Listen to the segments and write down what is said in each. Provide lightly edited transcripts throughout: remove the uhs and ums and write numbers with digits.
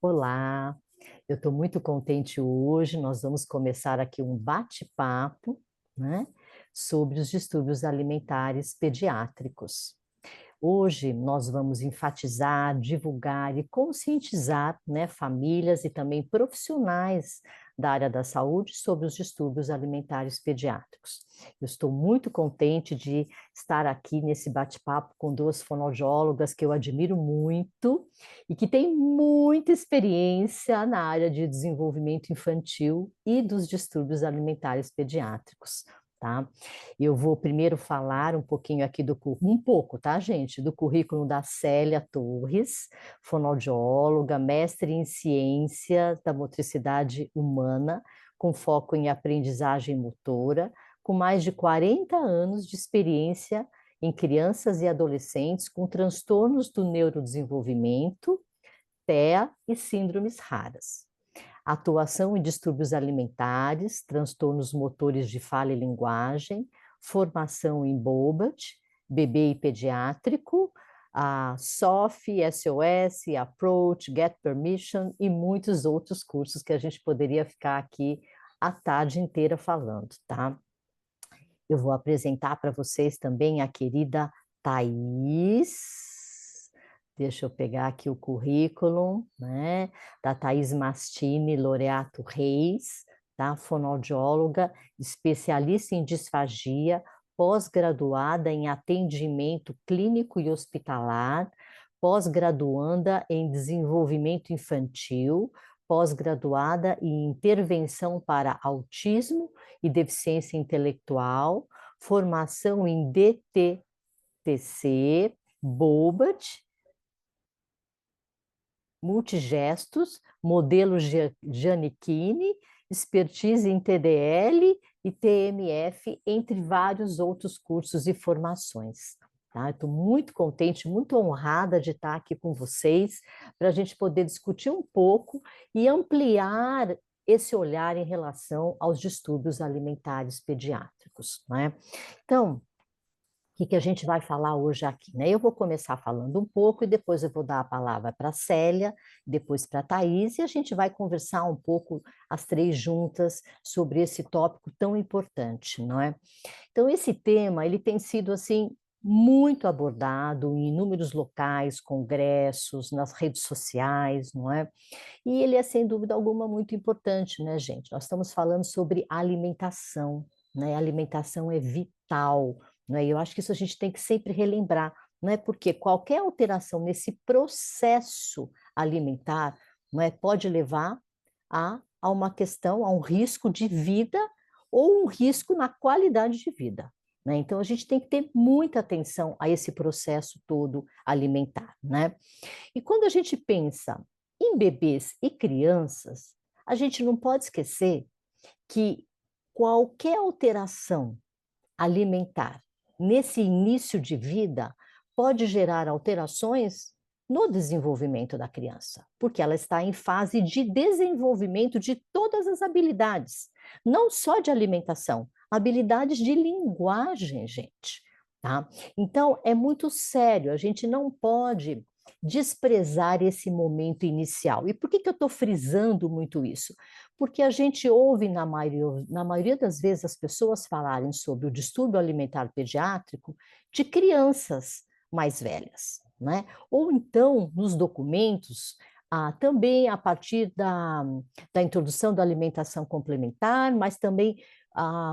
Olá, eu estou muito contente hoje. Nós vamos começar aqui um bate-papo, né, sobre os distúrbios alimentares pediátricos. Hoje nós vamos enfatizar, divulgar e conscientizar, né, famílias e também profissionais da área da saúde sobre os distúrbios alimentares pediátricos. Eu estou muito contente de estar aqui nesse bate-papo com duas fonoaudiólogas que eu admiro muito e que têm muita experiência na área de desenvolvimento infantil e dos distúrbios alimentares pediátricos. Tá? Eu vou primeiro falar um pouquinho aqui um pouco, tá, gente? Do currículo da Célia Torres, fonoaudióloga, mestre em ciência da motricidade humana, com foco em aprendizagem motora, com mais de 40 anos de experiência em crianças e adolescentes com transtornos do neurodesenvolvimento, TEA e síndromes raras. Atuação em distúrbios alimentares, transtornos motores de fala e linguagem, formação em BOBAT, bebê e pediátrico, a SOF, SOS, Approach, Get Permission e muitos outros cursos que a gente poderia ficar aqui a tarde inteira falando, tá? Eu vou apresentar para vocês também a querida Thaís. Deixa eu pegar aqui o currículo, né? Da Thaís Mastini Loreato Reis, tá? Fonoaudióloga, especialista em disfagia, pós-graduada em atendimento clínico e hospitalar, pós-graduanda em desenvolvimento infantil, pós-graduada em intervenção para autismo e deficiência intelectual, formação em DTTC, BOBAT, multigestos, modelo Giannichini, expertise em TDL e TMF, entre vários outros cursos e formações. Tá? Estou muito contente, muito honrada de estar aqui com vocês, para a gente poder discutir um pouco e ampliar esse olhar em relação aos distúrbios alimentares pediátricos. Né? Então, que a gente vai falar hoje aqui, né? Eu vou começar falando um pouco e depois eu vou dar a palavra para a Célia, depois para a Thaís, e a gente vai conversar um pouco, as três juntas, sobre esse tópico tão importante, não é? Então, esse tema, ele tem sido, assim, muito abordado em inúmeros locais, congressos, nas redes sociais, não é? E ele é, sem dúvida alguma, muito importante, né, gente? Nós estamos falando sobre alimentação, né? A alimentação é vital, né? E eu acho que isso a gente tem que sempre relembrar, não é? Porque qualquer alteração nesse processo alimentar, não é? Pode levar a uma questão, a um risco de vida ou um risco na qualidade de vida. Né? Então, a gente tem que ter muita atenção a esse processo todo alimentar. Né? E quando a gente pensa em bebês e crianças, a gente não pode esquecer que qualquer alteração alimentar nesse início de vida pode gerar alterações no desenvolvimento da criança, porque ela está em fase de desenvolvimento de todas as habilidades, não só de alimentação, habilidades de linguagem, gente, tá? Então, é muito sério, a gente não pode desprezar esse momento inicial. E por que eu estou frisando muito isso? Porque a gente ouve, na maioria das vezes, as pessoas falarem sobre o distúrbio alimentar pediátrico de crianças mais velhas, né? Ou então, nos documentos, também a partir da introdução da alimentação complementar, mas também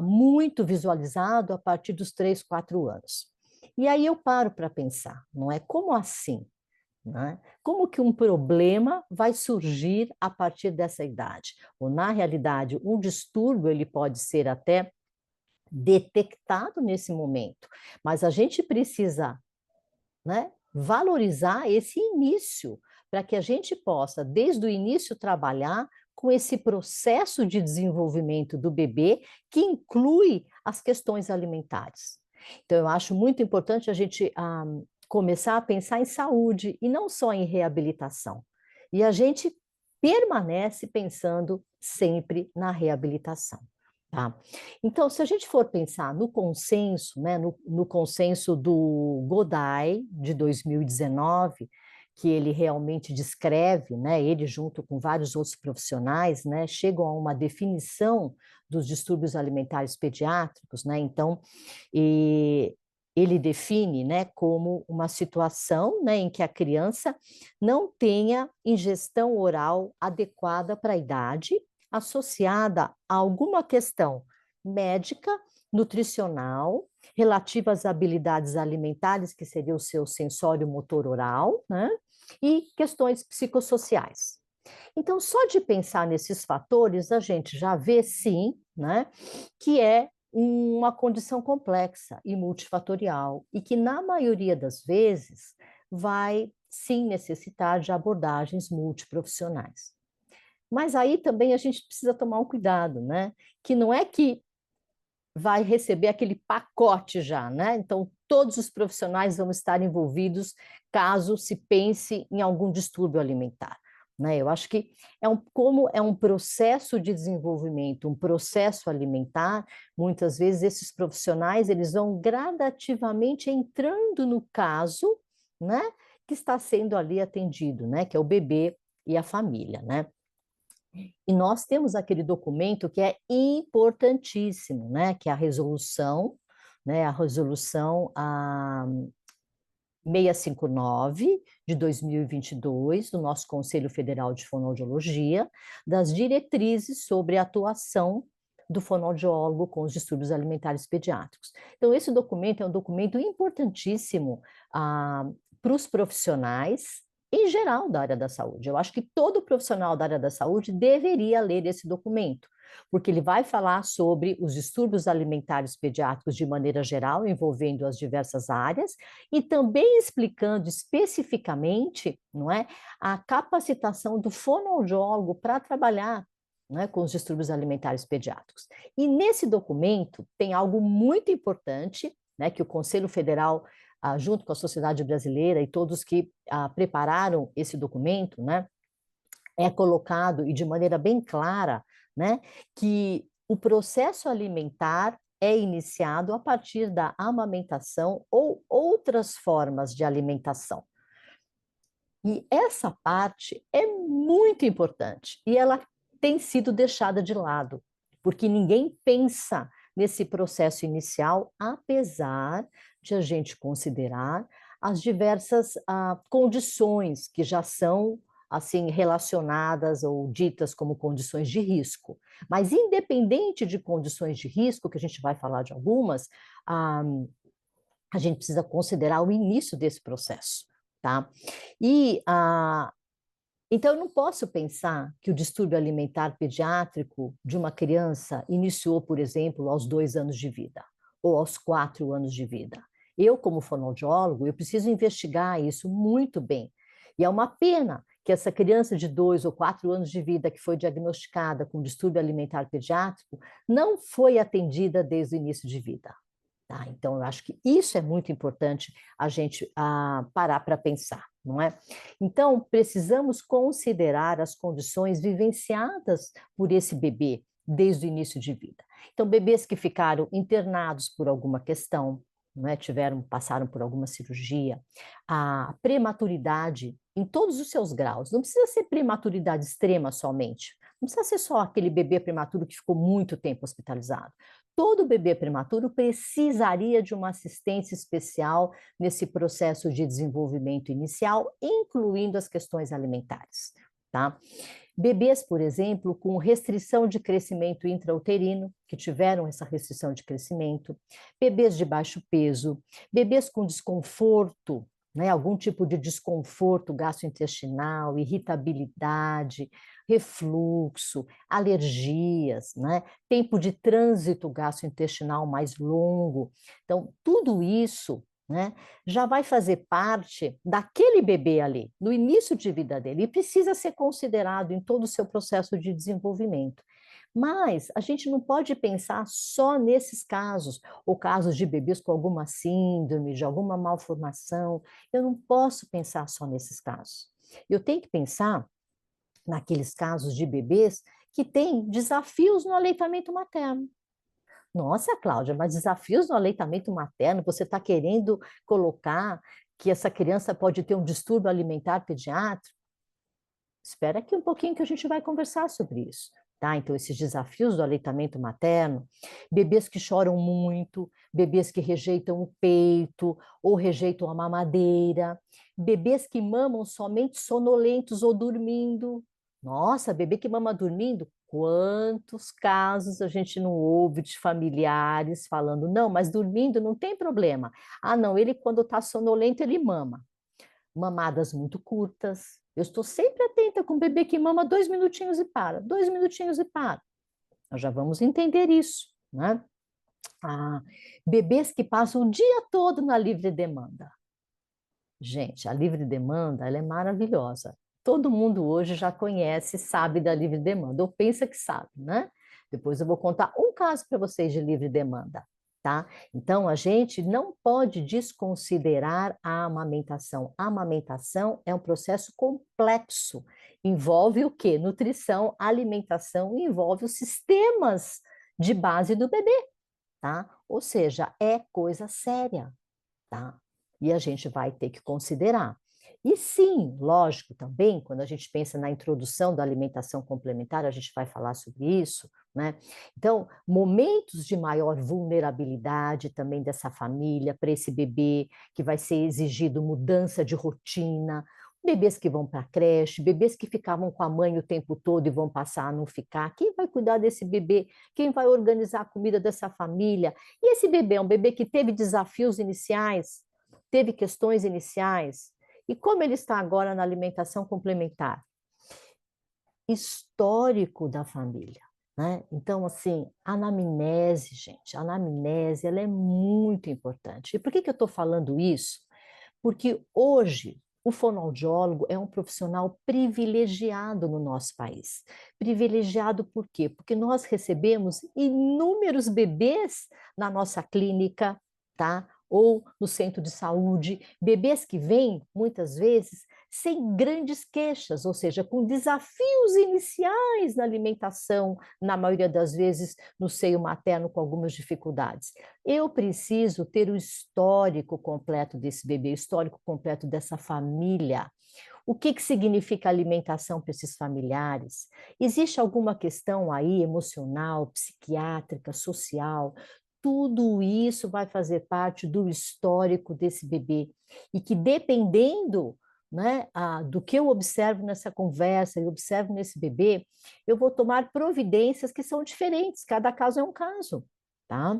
muito visualizado a partir dos 3, 4 anos. E aí eu paro para pensar, não é? Como assim? Né? Como que um problema vai surgir a partir dessa idade? Ou, na realidade, um distúrbio ele pode ser até detectado nesse momento, mas a gente precisa, né, valorizar esse início, para que a gente possa, desde o início, trabalhar com esse processo de desenvolvimento do bebê, que inclui as questões alimentares. Então, eu acho muito importante a gente começar a pensar em saúde e não só em reabilitação. E a gente permanece pensando sempre na reabilitação. Tá? Então, se a gente for pensar no consenso, né, no consenso do Godai, de 2019, que ele realmente descreve, né, ele junto com vários outros profissionais, né, chegam a uma definição dos distúrbios alimentares pediátricos, né, então, e ele define, né, como uma situação, né, em que a criança não tenha ingestão oral adequada para a idade, associada a alguma questão médica, nutricional, relativa às habilidades alimentares, que seria o seu sensório motor oral, né? E questões psicossociais. Então, só de pensar nesses fatores, a gente já vê, sim, né, que é uma condição complexa e multifatorial, e que, na maioria das vezes, vai, sim, necessitar de abordagens multiprofissionais. Mas aí também a gente precisa tomar um cuidado, né? Que não é que vai receber aquele pacote já, né? Então, todos os profissionais vão estar envolvidos caso se pense em algum distúrbio alimentar. Né? Eu acho que como é um processo de desenvolvimento, um processo alimentar, muitas vezes esses profissionais eles vão gradativamente entrando no caso, né, que está sendo ali atendido, né, que é o bebê e a família, né? E nós temos aquele documento que é importantíssimo, né, que é a resolução 659 de 2022 do nosso Conselho Federal de Fonoaudiologia, das diretrizes sobre a atuação do fonoaudiólogo com os distúrbios alimentares pediátricos. Então, esse documento é um documento importantíssimo para os profissionais em geral da área da saúde. Eu acho que todo profissional da área da saúde deveria ler esse documento, porque ele vai falar sobre os distúrbios alimentares pediátricos de maneira geral, envolvendo as diversas áreas, e também explicando especificamente, não é, a capacitação do fonoaudiólogo para trabalhar, né, com os distúrbios alimentares pediátricos. E nesse documento tem algo muito importante, né, que o Conselho Federal junto com a Sociedade Brasileira e todos que prepararam esse documento, né, é colocado, e de maneira bem clara, né, que o processo alimentar é iniciado a partir da amamentação ou outras formas de alimentação. E essa parte é muito importante e ela tem sido deixada de lado, porque ninguém pensa nesse processo inicial, apesar de a gente considerar as diversas condições que já são assim relacionadas ou ditas como condições de risco. Mas independente de condições de risco, que a gente vai falar de algumas, a gente precisa considerar o início desse processo, tá? E então, eu não posso pensar que o distúrbio alimentar pediátrico de uma criança iniciou, por exemplo, aos 2 anos de vida ou aos 4 anos de vida. Eu, como fonoaudiólogo, eu preciso investigar isso muito bem. E é uma pena que essa criança de 2 ou 4 anos de vida que foi diagnosticada com distúrbio alimentar pediátrico não foi atendida desde o início de vida. Tá? Então, eu acho que isso é muito importante a gente parar para pensar, não é? Então, precisamos considerar as condições vivenciadas por esse bebê desde o início de vida. Então, bebês que ficaram internados por alguma questão, não é? Passaram por alguma cirurgia, a prematuridade em todos os seus graus, não precisa ser prematuridade extrema somente, não precisa ser só aquele bebê prematuro que ficou muito tempo hospitalizado. Todo bebê prematuro precisaria de uma assistência especial nesse processo de desenvolvimento inicial, incluindo as questões alimentares, tá? Bebês, por exemplo, com restrição de crescimento intrauterino, que tiveram essa restrição de crescimento, bebês de baixo peso, bebês com desconforto, né, algum tipo de desconforto gastrointestinal, irritabilidade, refluxo, alergias, né, tempo de trânsito gastrointestinal mais longo. Então, tudo isso, né, já vai fazer parte daquele bebê ali, no início de vida dele, e precisa ser considerado em todo o seu processo de desenvolvimento. Mas a gente não pode pensar só nesses casos, ou casos de bebês com alguma síndrome, de alguma malformação. Eu não posso pensar só nesses casos. Eu tenho que pensar naqueles casos de bebês que têm desafios no aleitamento materno. Nossa, Cláudia, mas desafios no aleitamento materno, você está querendo colocar que essa criança pode ter um distúrbio alimentar pediátrico? Espera aqui um pouquinho que a gente vai conversar sobre isso. Tá? Então, esses desafios do aleitamento materno, bebês que choram muito, bebês que rejeitam o peito ou rejeitam a mamadeira, bebês que mamam somente sonolentos ou dormindo. Nossa, bebê que mama dormindo, quantos casos a gente não ouve de familiares falando, não, mas dormindo não tem problema. Ah, não, ele quando está sonolento ele mama. Mamadas muito curtas. Eu estou sempre atenta com o bebê que mama 2 minutinhos e para, 2 minutinhos e para. Nós já vamos entender isso, né? Ah, bebês que passam o dia todo na livre demanda. Gente, a livre demanda, ela é maravilhosa. Todo mundo hoje já conhece, sabe da livre demanda, ou pensa que sabe, né? Depois eu vou contar um caso para vocês de livre demanda, tá? Então, a gente não pode desconsiderar a amamentação. A amamentação é um processo complexo. Envolve o quê? Nutrição, alimentação, envolve os sistemas de base do bebê, tá? Ou seja, é coisa séria, tá? E a gente vai ter que considerar. E sim, lógico, também, quando a gente pensa na introdução da alimentação complementar, a gente vai falar sobre isso, né? Então, momentos de maior vulnerabilidade também dessa família para esse bebê, que vai ser exigido mudança de rotina, bebês que vão para a creche, bebês que ficavam com a mãe o tempo todo e vão passar a não ficar. Quem vai cuidar desse bebê? Quem vai organizar a comida dessa família? E esse bebê é um bebê que teve desafios iniciais, teve questões iniciais. E como ele está agora na alimentação complementar? Histórico da família, né? Então, assim, anamnese, gente, a anamnese, ela é muito importante. E por que eu estou falando isso? Porque hoje o fonoaudiólogo é um profissional privilegiado no nosso país. Privilegiado por quê? Porque nós recebemos inúmeros bebês na nossa clínica, tá? Ou no centro de saúde, bebês que vêm, muitas vezes, sem grandes queixas, ou seja, com desafios iniciais na alimentação, na maioria das vezes no seio materno, com algumas dificuldades. Eu preciso ter o histórico completo desse bebê, o histórico completo dessa família. O que significa alimentação para esses familiares? Existe alguma questão aí emocional, psiquiátrica, social? Tudo isso vai fazer parte do histórico desse bebê. E que dependendo, né, do que eu observo nessa conversa, eu observo nesse bebê, eu vou tomar providências que são diferentes, cada caso é um caso, tá?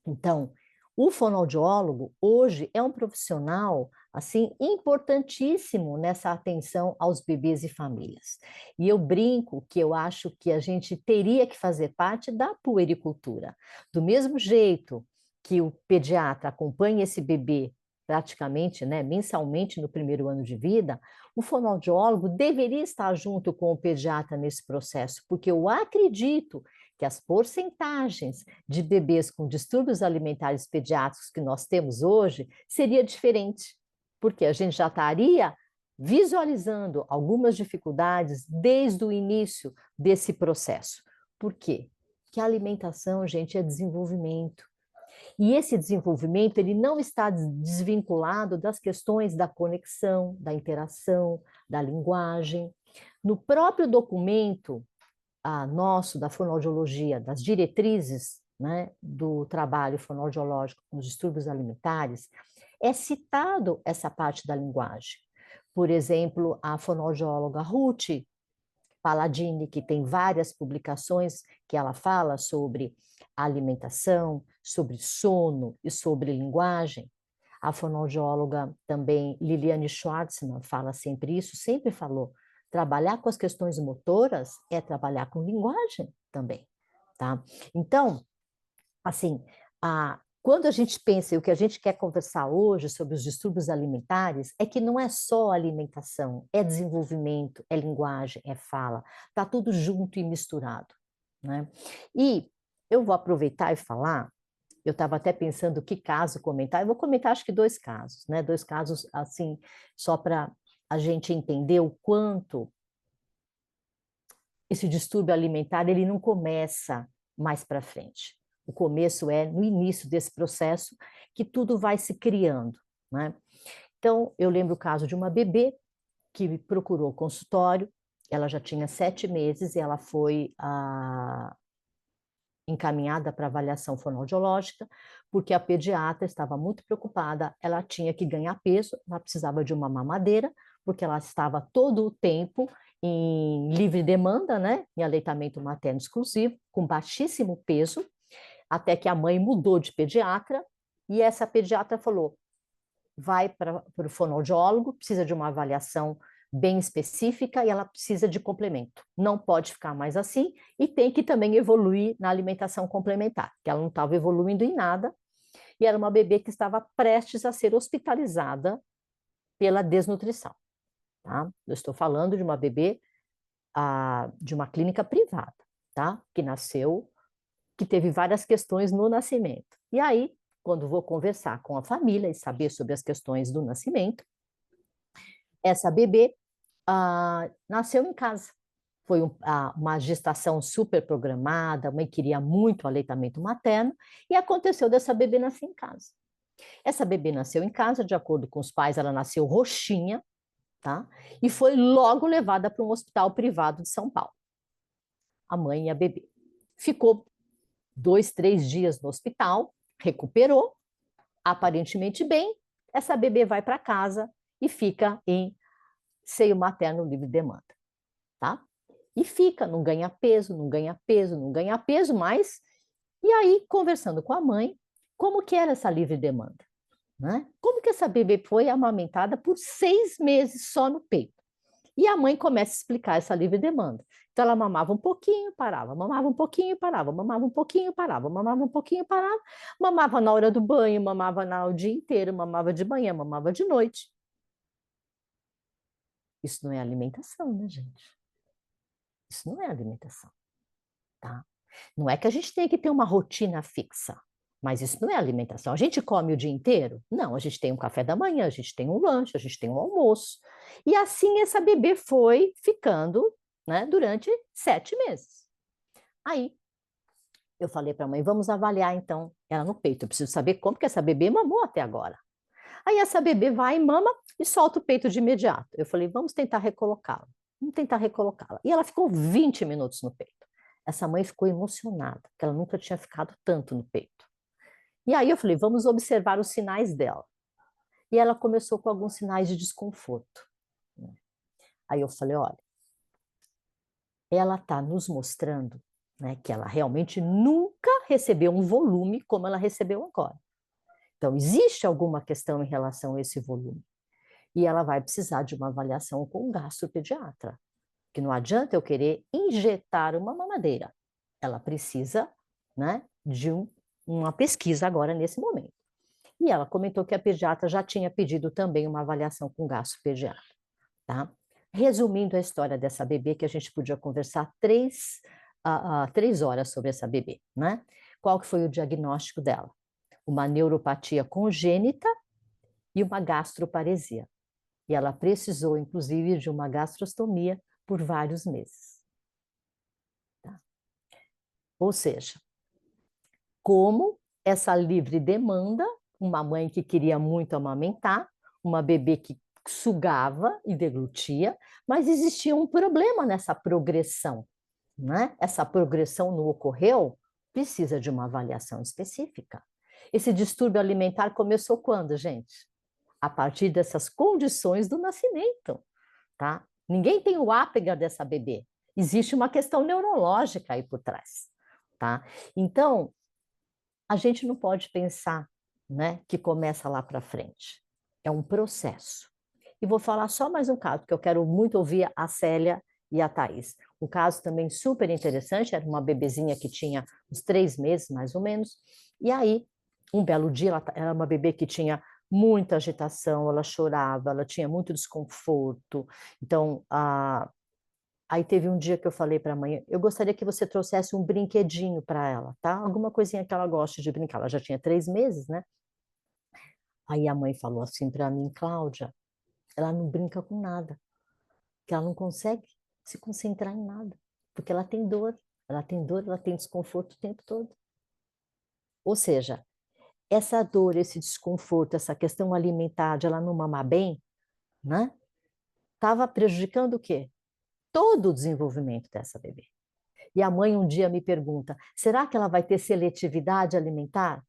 Então, o fonoaudiólogo hoje é um profissional assim importantíssimo nessa atenção aos bebês e famílias. E eu brinco que eu acho que a gente teria que fazer parte da puericultura. Do mesmo jeito que o pediatra acompanha esse bebê praticamente, né, mensalmente no primeiro ano de vida, o fonoaudiólogo deveria estar junto com o pediatra nesse processo, porque eu acredito que as porcentagens de bebês com distúrbios alimentares pediátricos que nós temos hoje seria diferente, porque a gente já estaria visualizando algumas dificuldades desde o início desse processo. Por quê? Porque a alimentação, gente, é desenvolvimento. E esse desenvolvimento, ele não está desvinculado das questões da conexão, da interação, da linguagem. No próprio documento nosso, da fonoaudiologia, das diretrizes, né, do trabalho fonoaudiológico com os distúrbios alimentares, é citado essa parte da linguagem. Por exemplo, a fonoaudióloga Ruth Palladini, que tem várias publicações que ela fala sobre alimentação, sobre sono e sobre linguagem. A fonoaudióloga também Liliane Schwartzman fala sempre isso, sempre falou. Trabalhar com as questões motoras é trabalhar com linguagem também, tá? Então, assim, quando a gente pensa, e o que a gente quer conversar hoje sobre os distúrbios alimentares, é que não é só alimentação, é desenvolvimento, é linguagem, é fala, tá tudo junto e misturado, né? E eu vou aproveitar e falar, eu estava até pensando que caso comentar, eu vou comentar acho que 2 casos, né? 2 casos, assim, só para a gente entender o quanto esse distúrbio alimentar, ele não começa mais para frente. O começo é no início desse processo que tudo vai se criando, né? Então, eu lembro o caso de uma bebê que me procurou o consultório, ela já tinha 7 meses e ela foi encaminhada para avaliação fonoaudiológica, porque a pediatra estava muito preocupada, ela tinha que ganhar peso, ela precisava de uma mamadeira, porque ela estava todo o tempo em livre demanda, né, em aleitamento materno exclusivo, com baixíssimo peso, até que a mãe mudou de pediatra, e essa pediatra falou, vai para o fonoaudiólogo, precisa de uma avaliação bem específica e ela precisa de complemento. Não pode ficar mais assim e tem que também evoluir na alimentação complementar, que ela não estava evoluindo em nada e era uma bebê que estava prestes a ser hospitalizada pela desnutrição. Tá? Eu estou falando de uma bebê de uma clínica privada, tá? Que nasceu, que teve várias questões no nascimento. E aí, quando vou conversar com a família e saber sobre as questões do nascimento, essa bebê nasceu em casa. Foi uma gestação super programada, a mãe queria muito aleitamento materno, e aconteceu dessa bebê nascer em casa. Essa bebê nasceu em casa, de acordo com os pais, ela nasceu roxinha, tá? E foi logo levada para um hospital privado de São Paulo. A mãe e a bebê. Ficou 2, 3 dias no hospital, recuperou, aparentemente bem, essa bebê vai para casa e fica em seio materno livre demanda, tá? E fica, não ganha peso, não ganha peso, não ganha peso mais. E aí, conversando com a mãe, como que era essa livre demanda? Né? Como que essa bebê foi amamentada por 6 meses só no peito? E a mãe começa a explicar essa livre demanda. Então, ela mamava um pouquinho, parava, mamava um pouquinho, parava, mamava um pouquinho, parava, mamava um pouquinho, parava, mamava na hora do banho, mamava o dia inteiro, mamava de manhã, mamava de noite. Isso não é alimentação, né, gente? Isso não é alimentação, tá? Não é que a gente tem que ter uma rotina fixa, mas isso não é alimentação. A gente come o dia inteiro? Não, a gente tem um café da manhã, a gente tem um lanche, a gente tem um almoço. E assim essa bebê foi ficando, né, durante 7 meses. Aí eu falei para a mãe, vamos avaliar então ela no peito. Eu preciso saber como que essa bebê mamou até agora. Aí essa bebê vai, mama e solta o peito de imediato. Eu falei, vamos tentar recolocá-la. Vamos tentar recolocá-la. E ela ficou 20 minutos no peito. Essa mãe ficou emocionada, porque ela nunca tinha ficado tanto no peito. E aí eu falei, vamos observar os sinais dela. E ela começou com alguns sinais de desconforto. Aí eu falei, olha, ela está nos mostrando, né, que ela realmente nunca recebeu um volume como ela recebeu agora. Então, existe alguma questão em relação a esse volume. E ela vai precisar de uma avaliação com um gastropediatra. Que não adianta eu querer injetar uma mamadeira. Ela precisa, né, de uma pesquisa agora nesse momento. E ela comentou que a pediatra já tinha pedido também uma avaliação com gastropediatra, tá? Resumindo a história dessa bebê, que a gente podia conversar 3 horas sobre essa bebê, né? Qual que foi o diagnóstico dela? Uma neuropatia congênita e uma gastroparesia. E ela precisou, inclusive, de uma gastrostomia por vários meses. Tá? Ou seja, como essa livre demanda, uma mãe que queria muito amamentar, uma bebê que sugava e deglutia, mas existia um problema nessa progressão, né? Essa progressão não ocorreu, precisa de uma avaliação específica. Esse distúrbio alimentar começou quando, gente? A partir dessas condições do nascimento, tá? Ninguém tem o apega dessa bebê. Existe uma questão neurológica aí por trás, tá? Então, a gente não pode pensar, né, que começa lá para frente. É um processo. E vou falar só mais um caso, porque eu quero muito ouvir a Célia e a Thaís. Um caso também super interessante, era uma bebezinha que tinha uns 3 meses, mais ou menos, e aí, um belo dia, ela era uma bebê que tinha muita agitação, ela chorava, ela tinha muito desconforto, então, aí teve um dia que eu falei para a mãe, eu gostaria que você trouxesse um brinquedinho para ela, tá? Alguma coisinha que ela goste de brincar. Ela já tinha 3 meses, né? Aí a mãe falou assim para mim, Cláudia, ela não brinca com nada, que ela não consegue se concentrar em nada, porque ela tem dor, ela tem desconforto o tempo todo. Ou seja, essa dor, esse desconforto, essa questão alimentar de ela não mamar bem, né? Estava prejudicando o quê? Todo o desenvolvimento dessa bebê. E a mãe um dia me pergunta: será que ela vai ter seletividade alimentar?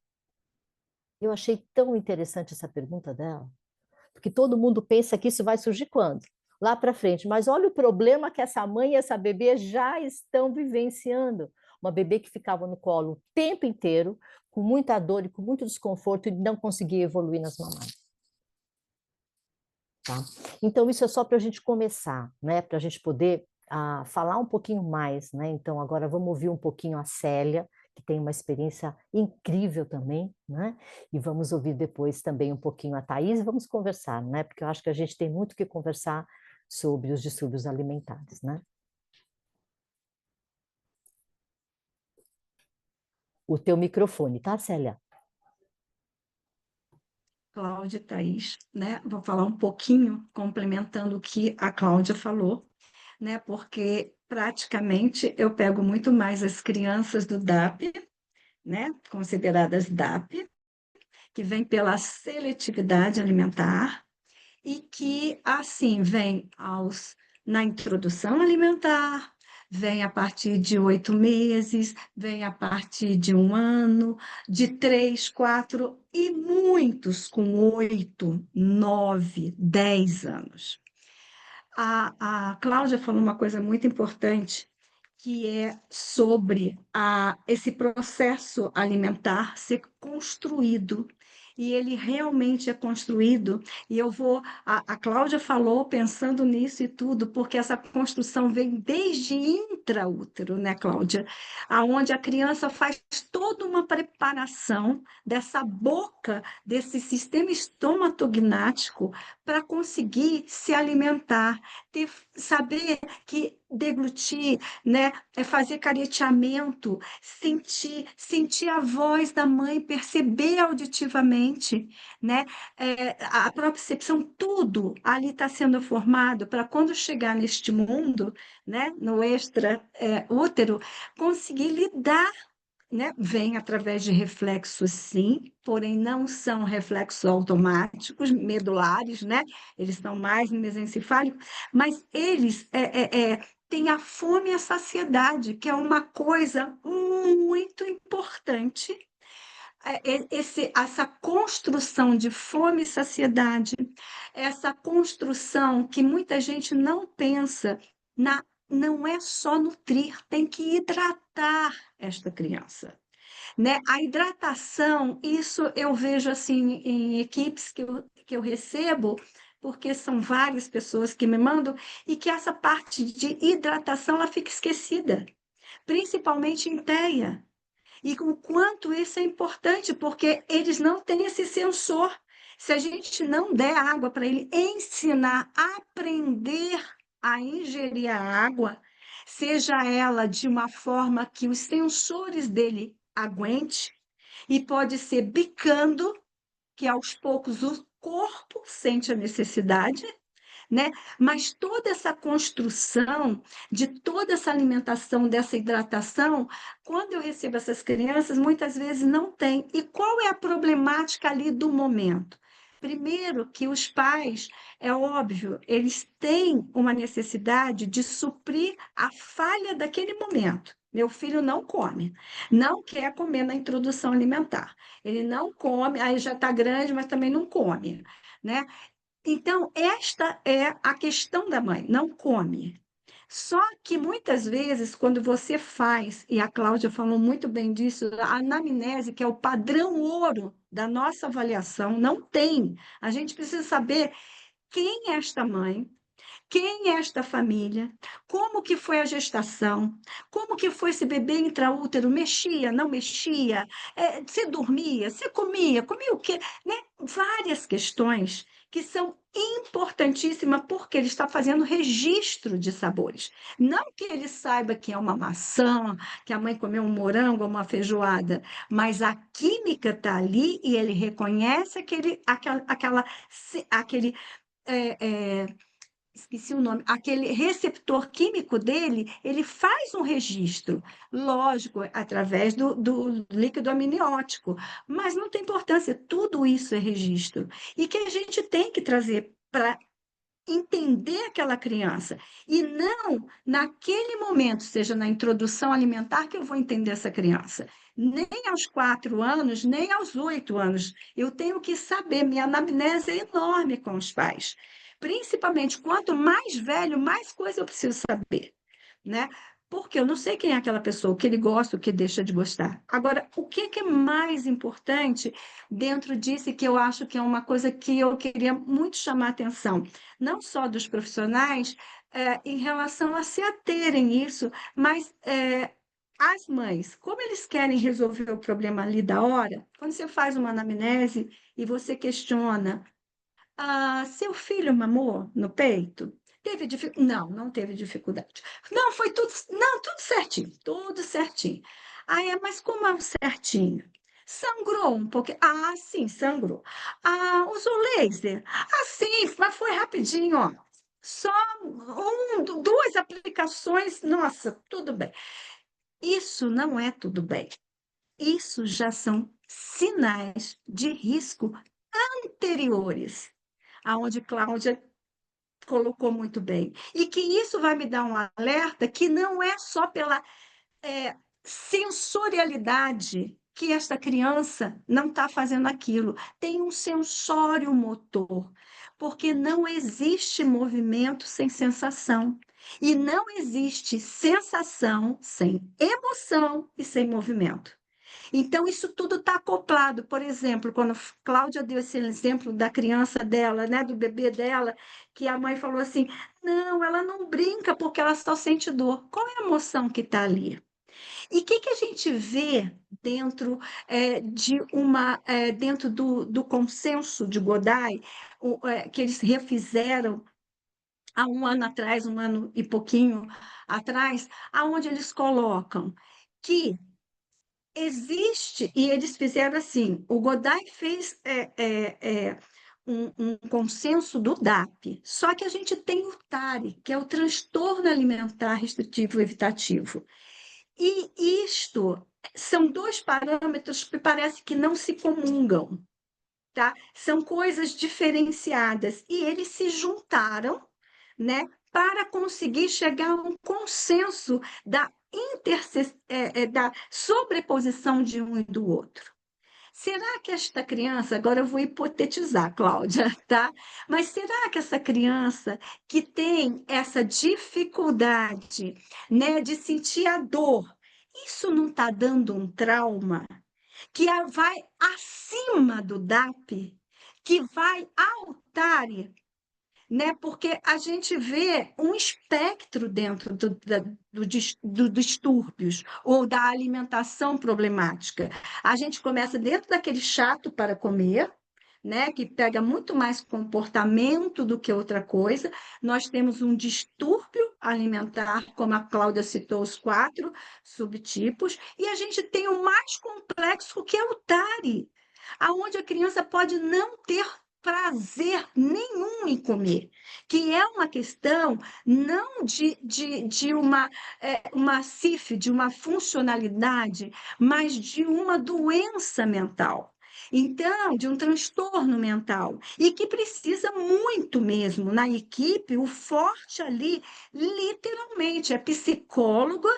Eu achei tão interessante essa pergunta dela, porque todo mundo pensa que isso vai surgir quando? Lá para frente. Mas olha o problema que essa mãe e essa bebê já estão vivenciando. Uma bebê que ficava no colo o tempo inteiro, com muita dor e com muito desconforto, e não conseguia evoluir nas mamadas. Tá? Então, isso é só para a gente começar, né? Para a gente poder falar um pouquinho mais, né? Então, agora vamos ouvir um pouquinho a Célia, que tem uma experiência incrível também, né? E vamos ouvir depois também um pouquinho a Thaís e vamos conversar, né? Porque eu acho que a gente tem muito que conversar sobre os distúrbios alimentares, né? O teu microfone, tá, Célia? Cláudia e Thaís, né? Vou falar um pouquinho, complementando o que a Cláudia falou, né? Porque praticamente eu pego muito mais as crianças do DAP, né? Consideradas DAP, que vem pela seletividade alimentar e que assim vem na introdução alimentar, vem a partir de 8 meses, vem a partir de 1 ano, de 3, 4 e muitos com 8, 9, 10 anos. A Cláudia falou uma coisa muito importante, que é sobre esse processo alimentar ser construído. E ele realmente é construído, e a Cláudia falou pensando nisso e tudo, porque essa construção vem desde intraútero, né, Cláudia? Aonde a criança faz toda uma preparação dessa boca, desse sistema estomatognático, para conseguir se alimentar, saber que deglutir, né, é fazer careteamento, sentir a voz da mãe, perceber auditivamente, né, a propriocepção, tudo ali está sendo formado para quando chegar neste mundo, né, no extra útero, conseguir lidar, né? Vem através de reflexos, sim, porém não são reflexos automáticos, medulares, né? Eles são mais no mesencefálico, mas eles têm a fome e a saciedade, que é uma coisa muito importante. Essa construção de fome e saciedade, essa construção que muita gente não pensa não é só nutrir, tem que hidratar esta criança, né? A hidratação, isso eu vejo assim em equipes que eu recebo, porque são várias pessoas que me mandam, e que essa parte de hidratação ela fica esquecida, principalmente em TEA. E o quanto isso é importante, porque eles não têm esse sensor. Se a gente não der água para ele ensinar, aprender a ingerir a água, seja ela de uma forma que os sensores dele aguente, e pode ser bicando, que aos poucos o corpo sente a necessidade, né? Mas toda essa construção de toda essa alimentação, dessa hidratação, quando eu recebo essas crianças, muitas vezes não tem. E qual é a problemática ali do momento? Primeiro, que os pais, é óbvio, eles têm uma necessidade de suprir a falha daquele momento. Meu filho não come, não quer comer na introdução alimentar. Ele não come, aí já está grande, mas também não come, né? Então, esta é a questão da mãe, não come. Só que muitas vezes, quando você faz, e a Cláudia falou muito bem disso, a anamnese, que é o padrão ouro da nossa avaliação, não tem. A gente precisa saber quem é esta mãe, quem é esta família, como que foi a gestação, como que foi esse bebê intraútero, mexia, não mexia, se dormia, se comia, comia o quê, né? Várias questões que são importantíssimas porque ele está fazendo registro de sabores. Não que ele saiba que é uma maçã, que a mãe comeu um morango ou uma feijoada, mas a química está ali e ele reconhece aquele, aquele esqueci o nome, aquele receptor químico dele, ele faz um registro, lógico, através do líquido amniótico, mas não tem importância, tudo isso é registro, e que a gente tem que trazer para entender aquela criança, e não naquele momento, seja na introdução alimentar, que eu vou entender essa criança. Nem aos 4 anos, nem aos 8 anos. Eu tenho que saber, minha anamnese é enorme com os pais. Principalmente, quanto mais velho, mais coisa eu preciso saber, né? Porque eu não sei quem é aquela pessoa, o que ele gosta, o que deixa de gostar. Agora, o que que é mais importante dentro disso, e que eu acho que é uma coisa que eu queria muito chamar a atenção, não só dos profissionais, em relação a se aterem isso, mas as mães, como eles querem resolver o problema ali da hora, quando você faz uma anamnese e você questiona, seu filho mamou no peito? Teve dificuldade? Não, não teve dificuldade. Não, foi tudo, não, tudo certinho, tudo certinho. Mas como é o certinho? Sangrou um pouquinho. Sim, sangrou. Usou laser? Sim, mas foi rapidinho, ó. Só duas aplicações, nossa, tudo bem. Isso não é tudo bem. Isso já são sinais de risco anteriores, aonde Cláudia colocou muito bem. E que isso vai me dar um alerta que não é só pela sensorialidade que esta criança não está fazendo aquilo, tem um sensório motor, porque não existe movimento sem sensação. E não existe sensação sem emoção e sem movimento. Então, isso tudo está acoplado. Por exemplo, quando Cláudia deu esse exemplo da criança dela, né, do bebê dela, que a mãe falou assim: não, ela não brinca porque ela só sente dor. Qual é a emoção que está ali? E o que, que a gente vê dentro dentro do consenso de Godai, que eles refizeram há um ano atrás, um ano e pouquinho atrás, aonde eles colocam que existe, e eles fizeram assim, o Godai fez um consenso do DAP, só que a gente tem o TARI, que é o transtorno alimentar restritivo evitativo. E isto são dois parâmetros que parece que não se comungam, tá? São coisas diferenciadas, e eles se juntaram, né, para conseguir chegar a um consenso da sobreposição de um e do outro. Será que esta criança, agora eu vou hipotetizar, Cláudia, tá? Mas será que essa criança que tem essa dificuldade, né, de sentir a dor, isso não está dando um trauma que vai acima do DAP, que vai ao TARI, né? Porque a gente vê um espectro dentro do distúrbios ou da alimentação problemática. A gente começa dentro daquele chato para comer, né, que pega muito mais comportamento do que outra coisa. Nós temos um distúrbio alimentar, como a Cláudia citou, os 4 subtipos, e a gente tem o mais complexo, que é o TARI, aonde a criança pode não ter prazer nenhum em comer, que é uma questão não de uma CIF, de uma funcionalidade, mas de uma doença mental. Então, de um transtorno mental, e que precisa muito mesmo na equipe, o forte ali, literalmente, é psicóloga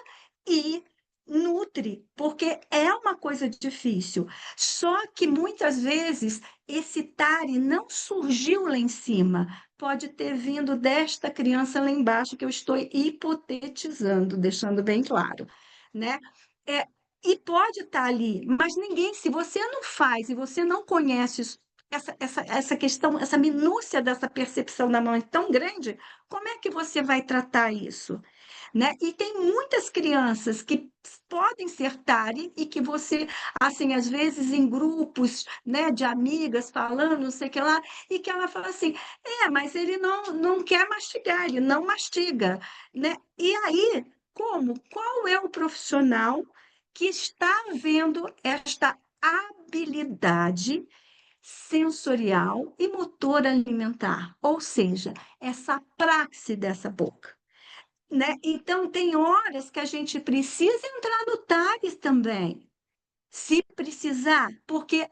e nutri, porque é uma coisa difícil. Só que muitas vezes esse TARI não surgiu lá em cima, pode ter vindo desta criança lá embaixo, que eu estou hipotetizando, deixando bem claro, né? É, e pode estar ali, mas ninguém, se você não faz e você não conhece essa questão, essa minúcia dessa percepção da mãe tão grande, como é que você vai tratar isso? Né? E tem muitas crianças que podem ser TARI e que você, assim, às vezes em grupos, né, de amigas falando, não sei o que lá, e que ela fala assim, mas ele não quer mastigar, ele não mastiga, né? E aí, como? Qual é o profissional que está vendo esta habilidade sensorial e motor alimentar, ou seja, essa praxe dessa boca, né? Então, tem horas que a gente precisa entrar no TAGS também, se precisar, porque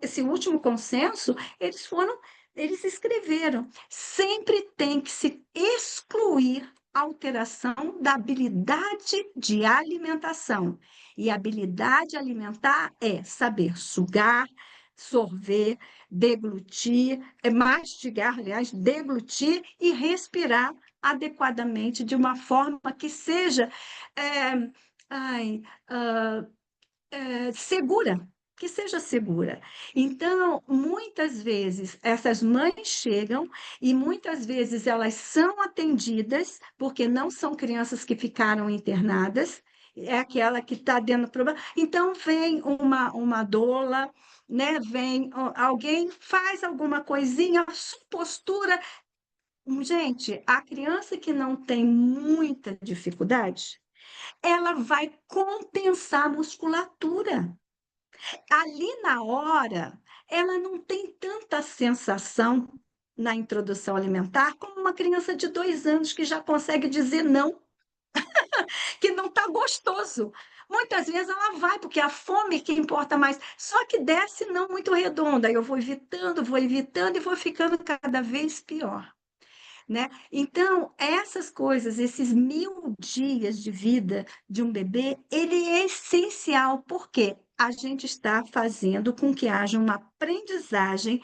esse último consenso, eles escreveram, sempre tem que se excluir a alteração da habilidade de alimentação. E habilidade alimentar é saber sugar, sorver, deglutir, mastigar, aliás, deglutir e respirar adequadamente, de uma forma que seja é, ai, ah, segura, que seja segura. Então, muitas vezes, essas mães chegam e muitas vezes elas são atendidas, porque não são crianças que ficaram internadas, é aquela que está dando problema. Então, vem uma doula, né? Vem alguém, faz alguma coisinha, postura. Gente, a criança que não tem muita dificuldade, ela vai compensar a musculatura. Ali na hora, ela não tem tanta sensação na introdução alimentar como uma criança de 2 anos que já consegue dizer não, que não está gostoso. Muitas vezes ela vai, porque a fome que importa mais, só que desce não muito redonda. Eu vou evitando e vou ficando cada vez pior, né? Então, essas coisas, esses 1.000 dias de vida de um bebê, ele é essencial, porque a gente está fazendo com que haja uma aprendizagem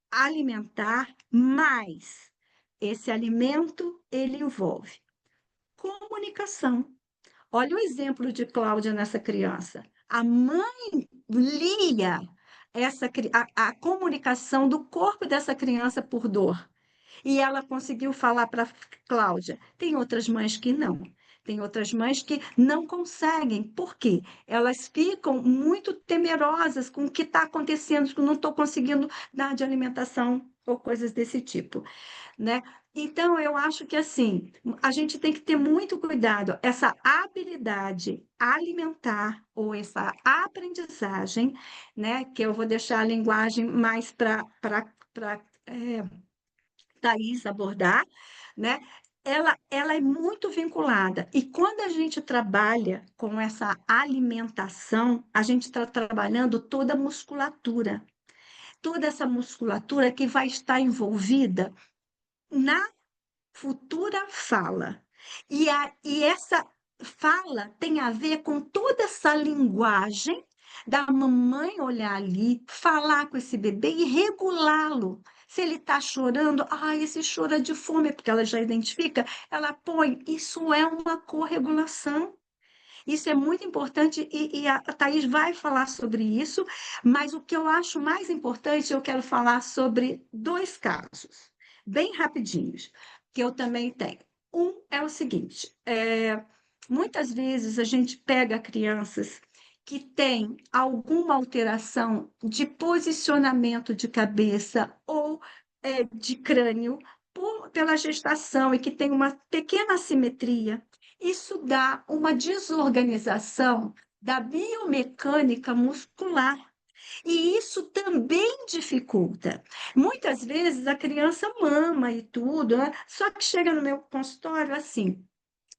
alimentar, mas esse alimento, ele envolve comunicação. Olha o exemplo de Cláudia nessa criança. A mãe lia a comunicação do corpo dessa criança por dor. E ela conseguiu falar para Cláudia. Tem outras mães que não. Tem outras mães que não conseguem. Por quê? Elas ficam muito temerosas com o que está acontecendo, que não estou conseguindo dar de alimentação ou coisas desse tipo, né? Então, eu acho que assim, a gente tem que ter muito cuidado. Essa habilidade alimentar ou essa aprendizagem, né? Que eu vou deixar a linguagem mais para Thaís abordar, né? Ela é muito vinculada. E quando a gente trabalha com essa alimentação, a gente está trabalhando toda a musculatura. Toda essa musculatura que vai estar envolvida na futura fala. E essa fala tem a ver com toda essa linguagem da mamãe olhar ali, falar com esse bebê e regulá-lo. Se ele está chorando, esse choro é de fome, porque ela já identifica, ela põe. Isso é uma corregulação. Isso é muito importante e a Thaís vai falar sobre isso, mas o que eu acho mais importante, eu quero falar sobre 2 casos, bem rapidinhos, que eu também tenho. Um é o seguinte, muitas vezes a gente pega crianças que têm alguma alteração de posicionamento de cabeça ou de crânio pela gestação e que tem uma pequena assimetria. Isso dá uma desorganização da biomecânica muscular. E isso também dificulta. Muitas vezes a criança mama e tudo, né? Só que chega no meu consultório assim: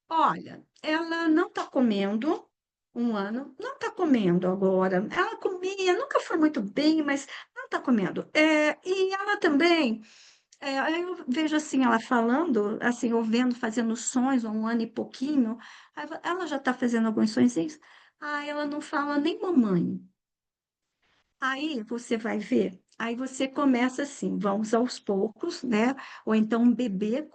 olha, ela não está comendo 1 ano, não está comendo agora. Ela comia, nunca foi muito bem, mas não está comendo. E ela também. Aí eu vejo assim, ela falando, assim, ou vendo, fazendo sons há 1 ano e pouquinho, ela já está fazendo alguns sonzinhos, ela não fala nem mamãe. Aí você vai ver, aí você começa assim, vamos aos poucos, né? Ou então um bebê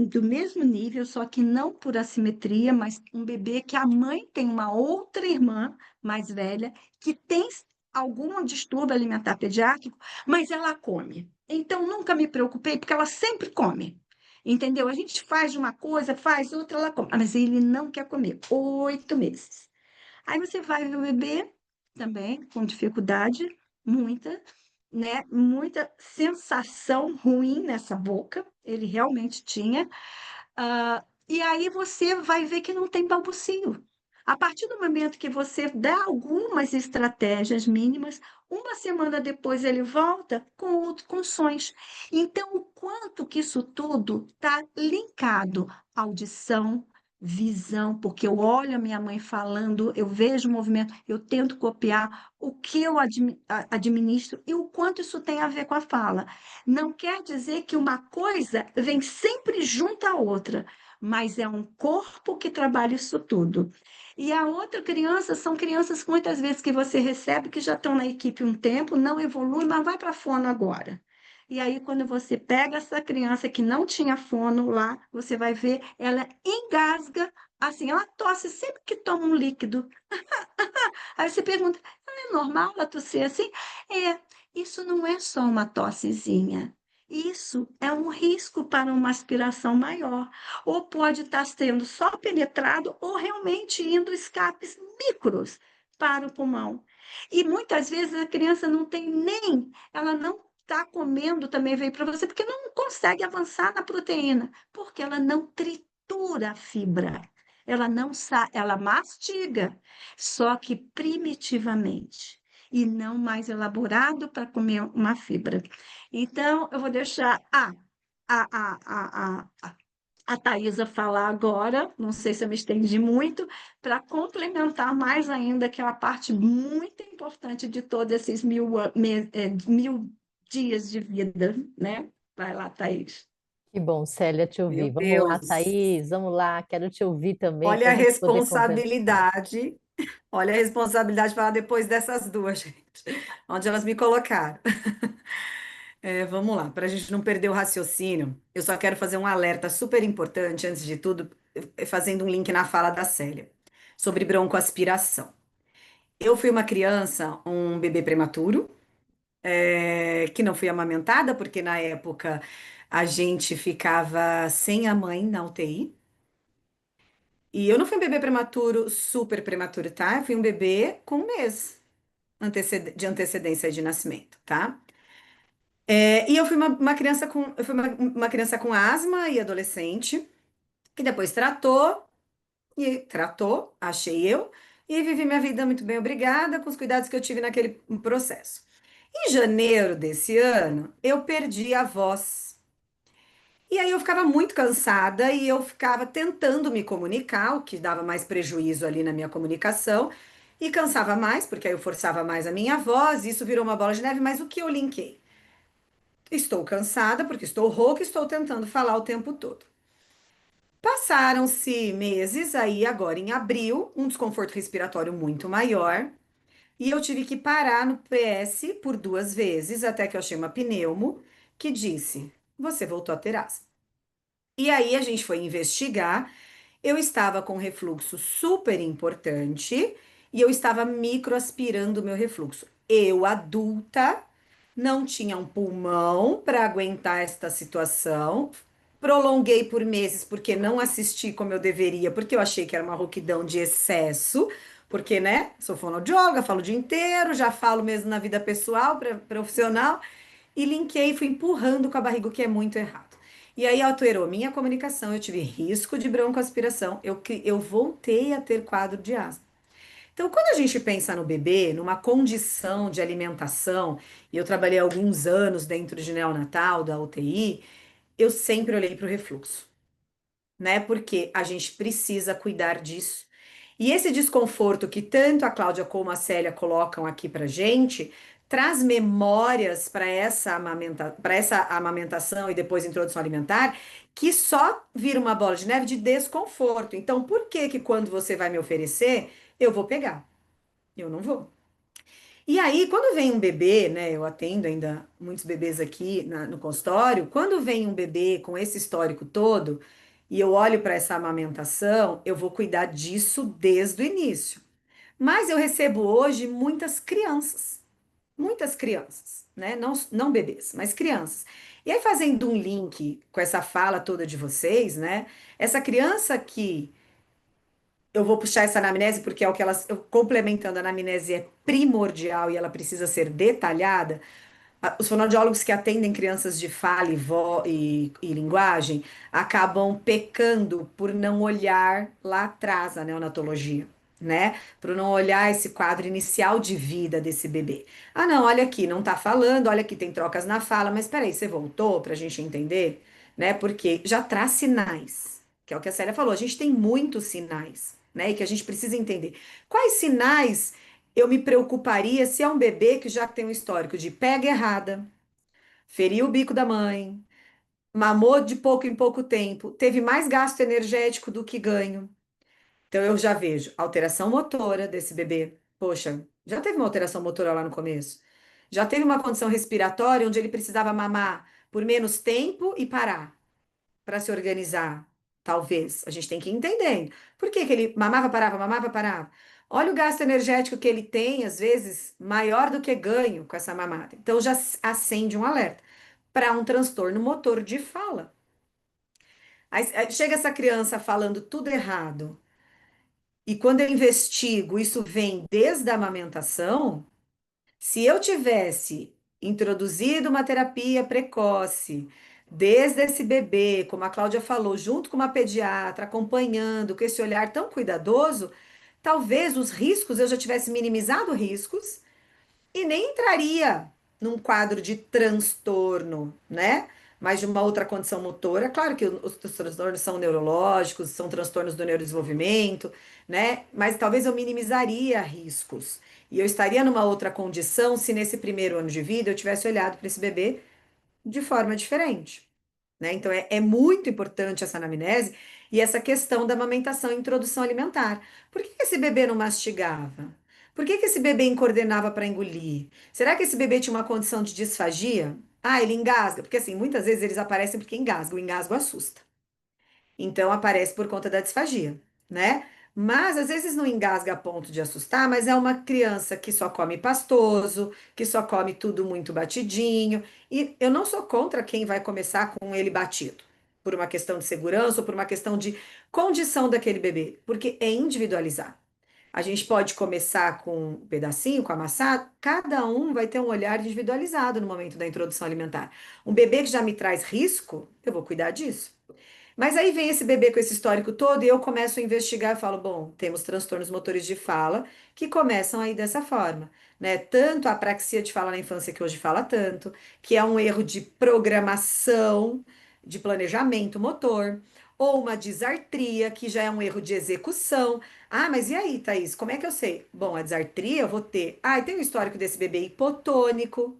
do mesmo nível, só que não por assimetria, mas um bebê que a mãe tem uma outra irmã mais velha que tem algum distúrbio alimentar pediátrico, mas ela come. Então nunca me preocupei, porque ela sempre come. Entendeu? A gente faz uma coisa, faz outra, ela come. Mas ele não quer comer. 8 meses. Aí você vai ver o bebê também com dificuldade, muita, né? Muita sensação ruim nessa boca, ele realmente tinha. E aí você vai ver que não tem balbucio. A partir do momento que você dá algumas estratégias mínimas, uma semana depois ele volta com sons. Então, o quanto que isso tudo está linkado? Audição, visão, porque eu olho a minha mãe falando, eu vejo o movimento, eu tento copiar o que eu administro e o quanto isso tem a ver com a fala. Não quer dizer que uma coisa vem sempre junto à outra, mas é um corpo que trabalha isso tudo. E a outra criança são crianças que muitas vezes que você recebe que já estão na equipe um tempo, não evolui, mas vai para a fono agora. E aí, quando você pega essa criança que não tinha fono lá, você vai ver, ela engasga, assim, ela tosse sempre que toma um líquido. Aí você pergunta, é normal ela tossir assim? É, isso não é só uma tossezinha. Isso é um risco para uma aspiração maior. Ou pode estar sendo só penetrado ou realmente indo escapes micros para o pulmão. E muitas vezes a criança não tem nem, ela não está comendo também veio para você, porque não consegue avançar na proteína, porque ela não tritura a fibra. Ela não ela mastiga, só que primitivamente, e não mais elaborado para comer uma fibra. Então, eu vou deixar a Thaisa falar agora, não sei se eu me estendi muito, para complementar mais ainda aquela parte muito importante de todos esses 1000 dias de vida, né? Vai lá, Thaís. Que bom, Célia, te Meu ouvir. Vamos lá, Deus, Thaís, vamos lá, quero te ouvir também olha para a a gente poder conversar. responsabilidade, olha a responsabilidade de falar depois dessas duas, gente, onde elas me colocaram. Vamos lá, para a gente não perder o raciocínio, eu só quero fazer um alerta super importante, antes de tudo, fazendo um link na fala da Célia, sobre broncoaspiração. Eu fui uma criança, um bebê prematuro, que não fui amamentada, porque na época a gente ficava sem a mãe na UTI. E eu não fui um bebê prematuro, super prematuro, tá? Eu fui um bebê com um mês de antecedência de nascimento, tá? E eu fui uma criança com asma e adolescente, que depois tratou, achei eu, e vivi minha vida muito bem, obrigada, com os cuidados que eu tive naquele processo. Em janeiro desse ano, eu perdi a voz. E aí eu ficava muito cansada e eu ficava tentando me comunicar, o que dava mais prejuízo ali na minha comunicação, e cansava mais, porque aí eu forçava mais a minha voz, e isso virou uma bola de neve, mas o que eu linkei? Estou cansada, porque estou rouca, e estou tentando falar o tempo todo. Passaram-se meses, aí agora em abril, um desconforto respiratório muito maior, e eu tive que parar no PS por 2 vezes, até que eu achei uma pneumo, que disse: você voltou a ter asma. E aí a gente foi investigar. Eu estava com refluxo super importante e eu estava microaspirando o meu refluxo. Eu, adulta, não tinha um pulmão para aguentar esta situação. Prolonguei por meses porque não assisti como eu deveria, porque eu achei que era uma rouquidão de excesso. Porque, né, sou fonoaudióloga, falo o dia inteiro, já falo mesmo na vida pessoal, profissional, e linkei, fui empurrando com a barriga, o que é muito errado. E aí alterou minha comunicação, eu tive risco de broncoaspiração, eu voltei a ter quadro de asma. Então, quando a gente pensa no bebê, numa condição de alimentação, e eu trabalhei alguns anos dentro de neonatal, da UTI, eu sempre olhei para o refluxo, né? Porque a gente precisa cuidar disso. E esse desconforto que tanto a Cláudia como a Célia colocam aqui pra gente, traz memórias para essa amamentação e depois introdução alimentar, que só vira uma bola de neve de desconforto. Então, por que que quando você vai me oferecer, eu vou pegar? Eu não vou. E aí, quando vem um bebê, né? Eu atendo ainda muitos bebês aqui no consultório. Quando vem um bebê com esse histórico todo, e eu olho para essa amamentação, eu vou cuidar disso desde o início. Mas eu recebo hoje muitas crianças, né? Não, não bebês, mas crianças. E aí, fazendo um link com essa fala toda de vocês, né? Essa criança que eu vou puxar essa anamnese porque é o que elas, complementando a anamnese é primordial e ela precisa ser detalhada. Os fonoaudiólogos que atendem crianças de fala e linguagem acabam pecando por não olhar lá atrás a neonatologia. né? Para não olhar esse quadro inicial de vida desse bebê. Ah, não, olha aqui, não tá falando, olha aqui, tem trocas na fala, mas peraí, você voltou para a gente entender, né? Porque já traz sinais, que é o que a Célia falou, a gente tem muitos sinais, né? E que a gente precisa entender. Quais sinais eu me preocuparia se é um bebê que já tem um histórico de pega errada, feriu o bico da mãe, mamou de pouco em pouco tempo, teve mais gasto energético do que ganho. Então eu já vejo alteração motora desse bebê. Poxa, já teve uma alteração motora lá no começo. Já teve uma condição respiratória onde ele precisava mamar por menos tempo e parar para se organizar. Talvez. A gente tem que ir entendendo. Por que que ele mamava, parava, mamava, parava? Olha o gasto energético que ele tem, às vezes, maior do que ganho com essa mamada. Então já acende um alerta para um transtorno motor de fala. Aí chega essa criança falando tudo errado. E quando eu investigo, isso vem desde a amamentação. Se eu tivesse introduzido uma terapia precoce, desde esse bebê, como a Cláudia falou, junto com uma pediatra, acompanhando, com esse olhar tão cuidadoso, talvez os riscos, eu já tivesse minimizado riscos e nem entraria num quadro de transtorno, né? Mas de uma outra condição motora. Claro que os transtornos são neurológicos, são transtornos do neurodesenvolvimento, né? Mas talvez eu minimizaria riscos. E eu estaria numa outra condição se nesse primeiro ano de vida eu tivesse olhado para esse bebê de forma diferente, né? Então é muito importante essa anamnese e essa questão da amamentação e introdução alimentar. Por que que esse bebê não mastigava? Por que que esse bebê incoordenava para engolir? Será que esse bebê tinha uma condição de disfagia? Ah, ele engasga, porque assim, muitas vezes eles aparecem porque engasgam, o engasgo assusta. Então aparece por conta da disfagia, né? Mas às vezes não engasga a ponto de assustar, mas é uma criança que só come pastoso, que só come tudo muito batidinho. E eu não sou contra quem vai começar com ele batido, por uma questão de segurança ou por uma questão de condição daquele bebê, porque é individualizar. A gente pode começar com um pedacinho, com amassado, cada um vai ter um olhar individualizado no momento da introdução alimentar. Um bebê que já me traz risco, eu vou cuidar disso. Mas aí vem esse bebê com esse histórico todo e eu começo a investigar e falo, bom, temos transtornos motores de fala que começam aí dessa forma, né? Tanto a apraxia de fala na infância que hoje fala tanto, que é um erro de programação, de planejamento motor, ou uma disartria, que já é um erro de execução. Ah, mas e aí, Thaís, como é que eu sei? Bom, a disartria eu vou ter. Ah, e tem um histórico desse bebê hipotônico,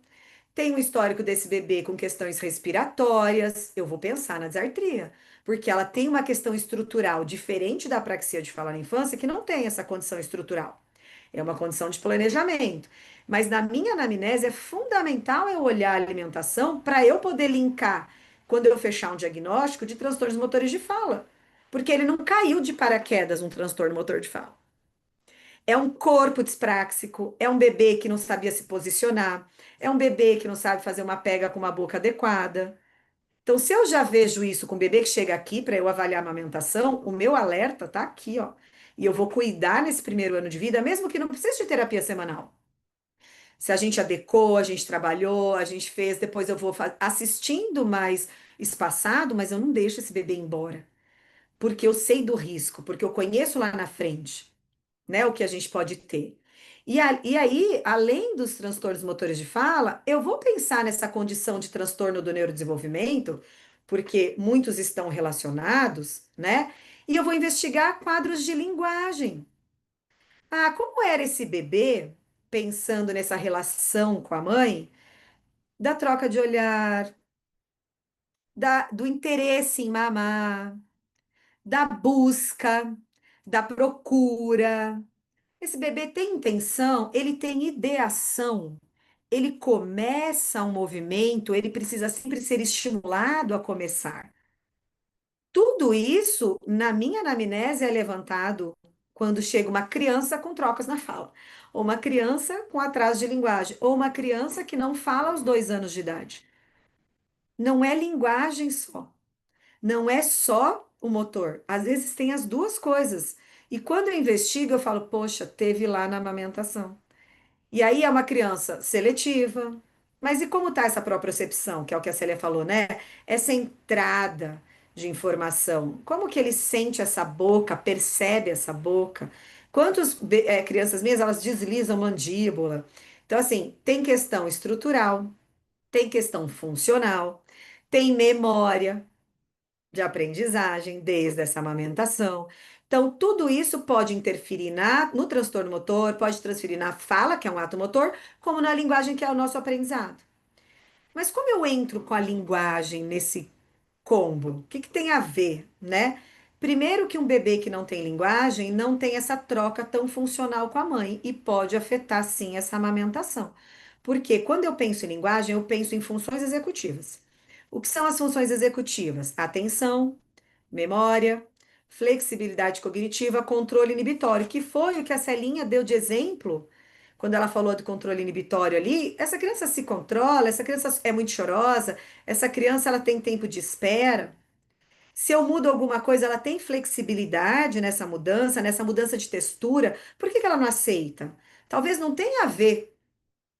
tem um histórico desse bebê com questões respiratórias, eu vou pensar na disartria, porque ela tem uma questão estrutural diferente da apraxia de fala na infância, que não tem essa condição estrutural. É uma condição de planejamento. Mas na minha anamnese é fundamental eu olhar a alimentação para eu poder linkar, quando eu fechar um diagnóstico, de transtornos motores de fala. Porque ele não caiu de paraquedas um transtorno motor de fala. É um corpo dispráxico, é um bebê que não sabia se posicionar, é um bebê que não sabe fazer uma pega com uma boca adequada. Então, se eu já vejo isso com o bebê que chega aqui para eu avaliar a amamentação, o meu alerta tá aqui, ó. E eu vou cuidar nesse primeiro ano de vida, mesmo que não precise de terapia semanal. Se a gente adequou, a gente trabalhou, a gente fez, depois eu vou assistindo mais espaçado, mas eu não deixo esse bebê ir embora, porque eu sei do risco, porque eu conheço lá na frente, né, o que a gente pode ter. E aí, além dos transtornos motores de fala, eu vou pensar nessa condição de transtorno do neurodesenvolvimento, porque muitos estão relacionados, né? E eu vou investigar quadros de linguagem. Ah, como era esse bebê, pensando nessa relação com a mãe, da troca de olhar, do interesse em mamar, da busca, da procura. Esse bebê tem intenção, ele tem ideação, ele começa um movimento, ele precisa sempre ser estimulado a começar. Tudo isso, na minha anamnese, é levantado quando chega uma criança com trocas na fala, ou uma criança com atraso de linguagem, ou uma criança que não fala aos 2 anos de idade. Não é linguagem só, não é só o motor, às vezes tem as duas coisas. E quando eu investigo, eu falo, poxa, teve lá na amamentação. E aí é uma criança seletiva. Mas e como está essa propriocepção, que é o que a Célia falou, né? Essa entrada de informação. Como que ele sente essa boca, percebe essa boca? Crianças minhas, elas deslizam mandíbula. Então, assim, tem questão estrutural, tem questão funcional, tem memória de aprendizagem desde essa amamentação. Então, tudo isso pode interferir no transtorno motor, pode transferir na fala, que é um ato motor, como na linguagem, que é o nosso aprendizado. Mas como eu entro com a linguagem nesse combo? O que que tem a ver, né? Primeiro que um bebê que não tem linguagem não tem essa troca tão funcional com a mãe e pode afetar sim essa amamentação. Porque quando eu penso em linguagem, eu penso em funções executivas. O que são as funções executivas? Atenção, memória, flexibilidade cognitiva, controle inibitório, que foi o que a Celinha deu de exemplo quando ela falou do controle inibitório ali. Essa criança se controla, essa criança é muito chorosa, essa criança ela tem tempo de espera. Se eu mudo alguma coisa, ela tem flexibilidade nessa mudança de textura. Por que que ela não aceita? Talvez não tenha a ver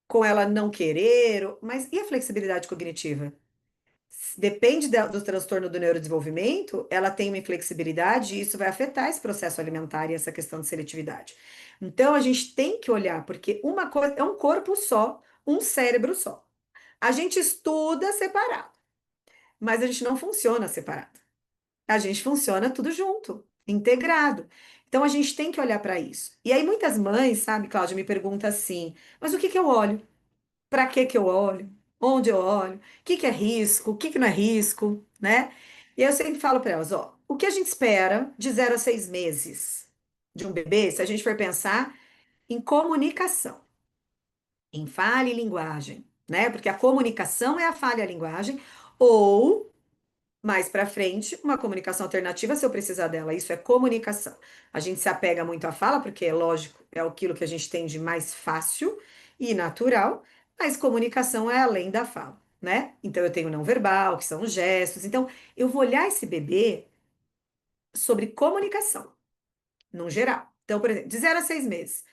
com ela não querer, mas e a flexibilidade cognitiva? Depende do transtorno do neurodesenvolvimento, ela tem uma inflexibilidade e isso vai afetar esse processo alimentar e essa questão de seletividade. Então, a gente tem que olhar, porque uma coisa é um corpo só, um cérebro só. A gente estuda separado, mas a gente não funciona separado. A gente funciona tudo junto, integrado. Então, a gente tem que olhar para isso. E aí, muitas mães, sabe, Cláudia, me perguntam assim: mas o que que eu olho? Para que que eu olho? Onde eu olho? O que que é risco? O que que não é risco, né? E eu sempre falo para elas, ó, o que a gente espera de 0 a 6 meses de um bebê, se a gente for pensar em comunicação, em fala e linguagem, né? Porque a comunicação é a fala e a linguagem, ou mais para frente, uma comunicação alternativa se eu precisar dela. Isso é comunicação. A gente se apega muito à fala, porque é lógico, é aquilo que a gente tem de mais fácil e natural, mas comunicação é além da fala, né? Então eu tenho não verbal, que são os gestos. Então eu vou olhar esse bebê sobre comunicação, no geral. Então, por exemplo, de 0 a 6 meses,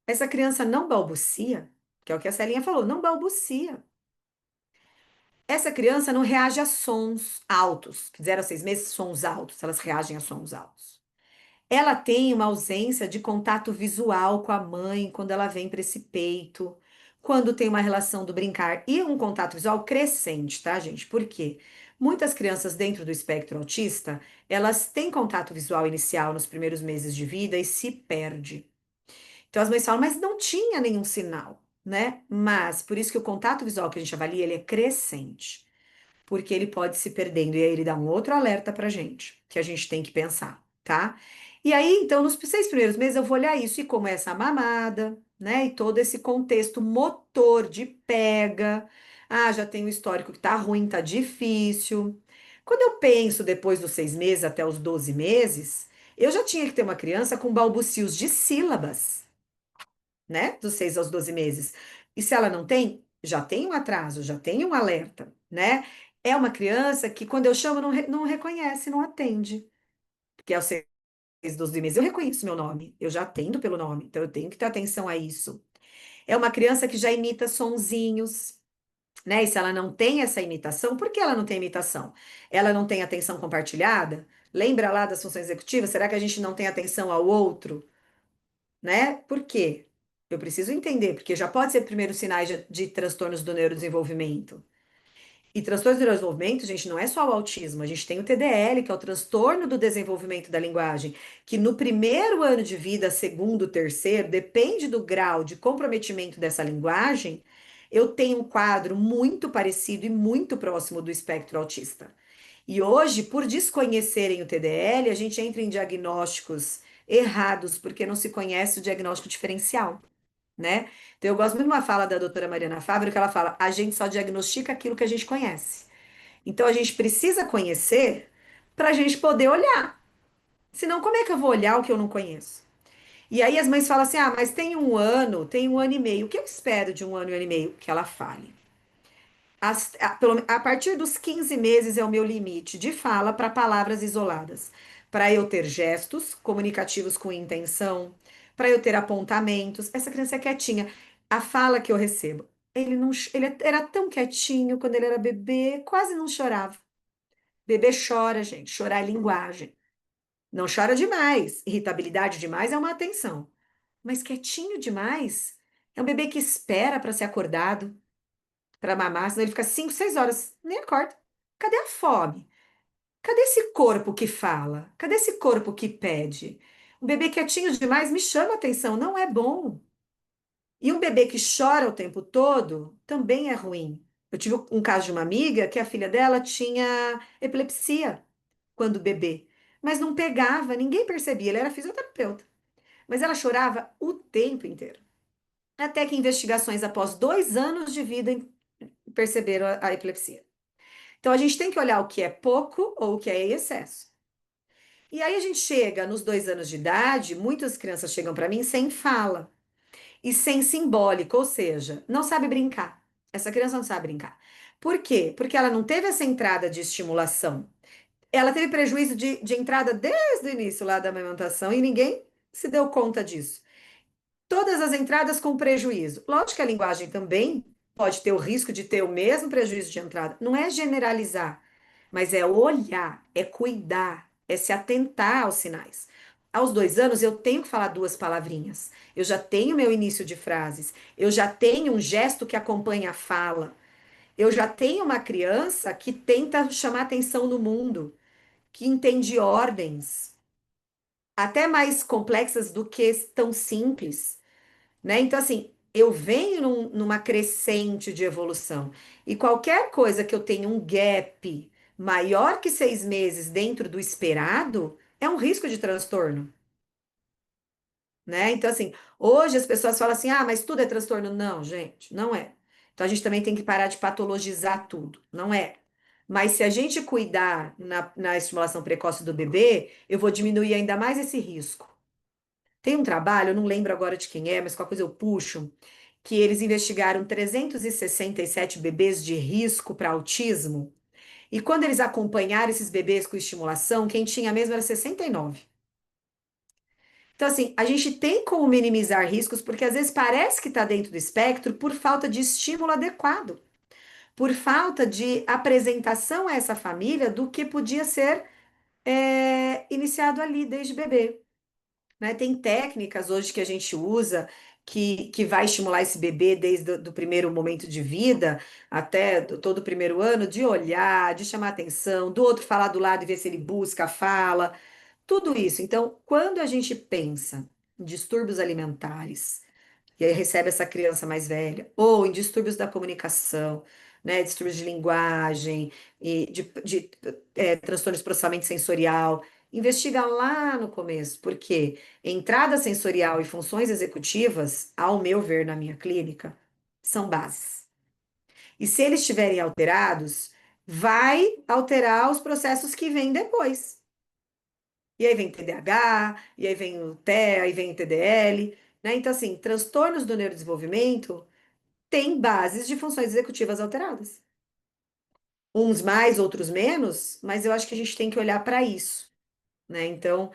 essa criança não balbucia, que é o que a Celinha falou, não balbucia. Essa criança não reage a sons altos, que 0 a 6 meses, sons altos, elas reagem a sons altos. Ela tem uma ausência de contato visual com a mãe quando ela vem para esse peito, quando tem uma relação do brincar e um contato visual crescente, tá, gente? Por quê? Muitas crianças dentro do espectro autista, elas têm contato visual inicial nos primeiros meses de vida e se perde. Então as mães falam, mas não tinha nenhum sinal, né? Mas por isso que o contato visual que a gente avalia, ele é crescente porque ele pode se perdendo. E aí ele dá um outro alerta pra gente, que a gente tem que pensar, tá? E aí, então, nos 6 primeiros meses eu vou olhar isso, e como é essa mamada, né? E todo esse contexto motor de pega. Ah, já tem um histórico que tá ruim, tá difícil. Quando eu penso depois dos 6 meses até os 12 meses, eu já tinha que ter uma criança com balbucios de sílabas, né? Dos 6 aos 12 meses. E se ela não tem, já tem um atraso, já tem um alerta, né? É uma criança que, quando eu chamo, não reconhece, não atende. Porque aos 6 aos 12 meses eu reconheço meu nome, eu já atendo pelo nome, então eu tenho que ter atenção a isso. É uma criança que já imita sonzinhos, né? E se ela não tem essa imitação, por que ela não tem imitação? Ela não tem atenção compartilhada? Lembra lá das funções executivas? Será que a gente não tem atenção ao outro? Né? Por quê? Eu preciso entender, porque já pode ser primeiros sinais de transtornos do neurodesenvolvimento. E transtornos do neurodesenvolvimento, gente, não é só o autismo, a gente tem o TDL, que é o transtorno do desenvolvimento da linguagem, que no primeiro ano de vida, segundo, terceiro, depende do grau de comprometimento dessa linguagem, eu tenho um quadro muito parecido e muito próximo do espectro autista. E hoje, por desconhecerem o TDL, a gente entra em diagnósticos errados, porque não se conhece o diagnóstico diferencial, né? Então, eu gosto muito de uma fala da doutora Mariana Fávero, que ela fala: a gente só diagnostica aquilo que a gente conhece. Então, a gente precisa conhecer para a gente poder olhar. Senão, como é que eu vou olhar o que eu não conheço? E aí as mães falam assim: ah, mas tem 1 ano e meio. O que eu espero de 1 ano e meio? Que ela fale. A partir dos 15 meses é o meu limite de fala para palavras isoladas. Para eu ter gestos comunicativos com intenção, para eu ter apontamentos. Essa criança é quietinha. A fala que eu recebo. Ele não, ele era tão quietinho quando ele era bebê, quase não chorava. Bebê chora, gente. Chorar é linguagem. Não chora demais. Irritabilidade demais é uma atenção. Mas quietinho demais é um bebê que espera para ser acordado, para mamar, senão ele fica 5, 6 horas, nem acorda. Cadê a fome? Cadê esse corpo que fala? Cadê esse corpo que pede? Um bebê quietinho demais me chama atenção, não é bom. E um bebê que chora o tempo todo também é ruim. Eu tive um caso de uma amiga que a filha dela tinha epilepsia quando bebê, mas não pegava, ninguém percebia, ele era fisioterapeuta. Mas ela chorava o tempo inteiro. Até que investigações após 2 anos de vida perceberam a epilepsia. Então a gente tem que olhar o que é pouco ou o que é excesso. E aí a gente chega nos 2 anos de idade, muitas crianças chegam para mim sem fala e sem simbólico, ou seja, não sabe brincar. Essa criança não sabe brincar. Por quê? Porque ela não teve essa entrada de estimulação. Ela teve prejuízo de entrada desde o início lá da amamentação e ninguém se deu conta disso. Todas as entradas com prejuízo. Lógico que a linguagem também pode ter o risco de ter o mesmo prejuízo de entrada. Não é generalizar, mas é olhar, é cuidar, é se atentar aos sinais. Aos 2 anos, eu tenho que falar 2 palavrinhas. Eu já tenho meu início de frases. Eu já tenho um gesto que acompanha a fala. Eu já tenho uma criança que tenta chamar atenção no mundo, que entende ordens, até mais complexas do que tão simples, né? Então, assim, eu venho numa crescente de evolução. E qualquer coisa que eu tenha um gap maior que 6 meses dentro do esperado, é um risco de transtorno, né? Então, assim, hoje as pessoas falam assim: ah, mas tudo é transtorno. Não, gente, não é. Então, a gente também tem que parar de patologizar tudo. Não é. Mas se a gente cuidar na estimulação precoce do bebê, eu vou diminuir ainda mais esse risco. Tem um trabalho, eu não lembro agora de quem é, mas qualquer coisa eu puxo, que eles investigaram 367 bebês de risco para autismo, e quando eles acompanharam esses bebês com estimulação, quem tinha mesmo era 69. Então, assim, a gente tem como minimizar riscos, porque às vezes parece que está dentro do espectro por falta de estímulo adequado, por falta de apresentação a essa família do que podia ser iniciado ali desde bebê. Né? Tem técnicas hoje que a gente usa que vai estimular esse bebê desde o do primeiro momento de vida até todo o primeiro ano, de olhar, de chamar atenção, do outro falar do lado e ver se ele busca, fala, tudo isso. Então, quando a gente pensa em distúrbios alimentares, e aí recebe essa criança mais velha, ou em distúrbios da comunicação, né, distúrbios de linguagem, e de transtorno de processamento sensorial, investiga lá no começo, porque entrada sensorial e funções executivas, ao meu ver, na minha clínica, são bases. E se eles estiverem alterados, vai alterar os processos que vêm depois. E aí vem TDAH, e aí vem o TEA, aí vem o TDL, né? Então, assim, transtornos do neurodesenvolvimento têm bases de funções executivas alteradas. Uns mais, outros menos, mas eu acho que a gente tem que olhar para isso, né? Então,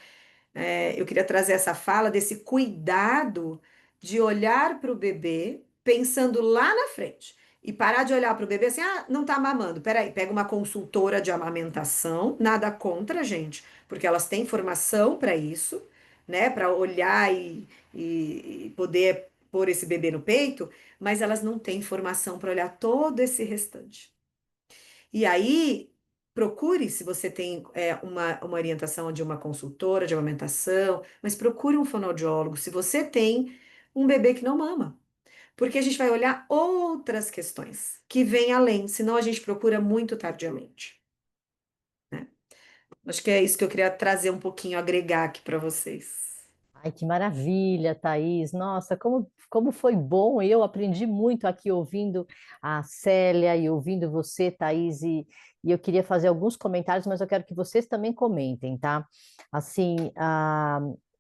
eu queria trazer essa fala desse cuidado de olhar para o bebê pensando lá na frente. E parar de olhar para o bebê assim, ah, não tá mamando. Peraí, pega uma consultora de amamentação, nada contra, gente, porque elas têm formação para isso, né? Para olhar e poder pôr esse bebê no peito, mas elas não têm formação para olhar todo esse restante. E aí, procure, se você tem uma orientação de uma consultora de amamentação, mas procure um fonoaudiólogo se você tem um bebê que não mama. Porque a gente vai olhar outras questões que vêm além, senão a gente procura muito tardiamente, né? Acho que é isso que eu queria trazer um pouquinho, agregar aqui para vocês. Ai, que maravilha, Thaís. Nossa, como foi bom. Eu aprendi muito aqui ouvindo a Célia e ouvindo você, Thaís, e eu queria fazer alguns comentários, mas eu quero que vocês também comentem, tá? Assim,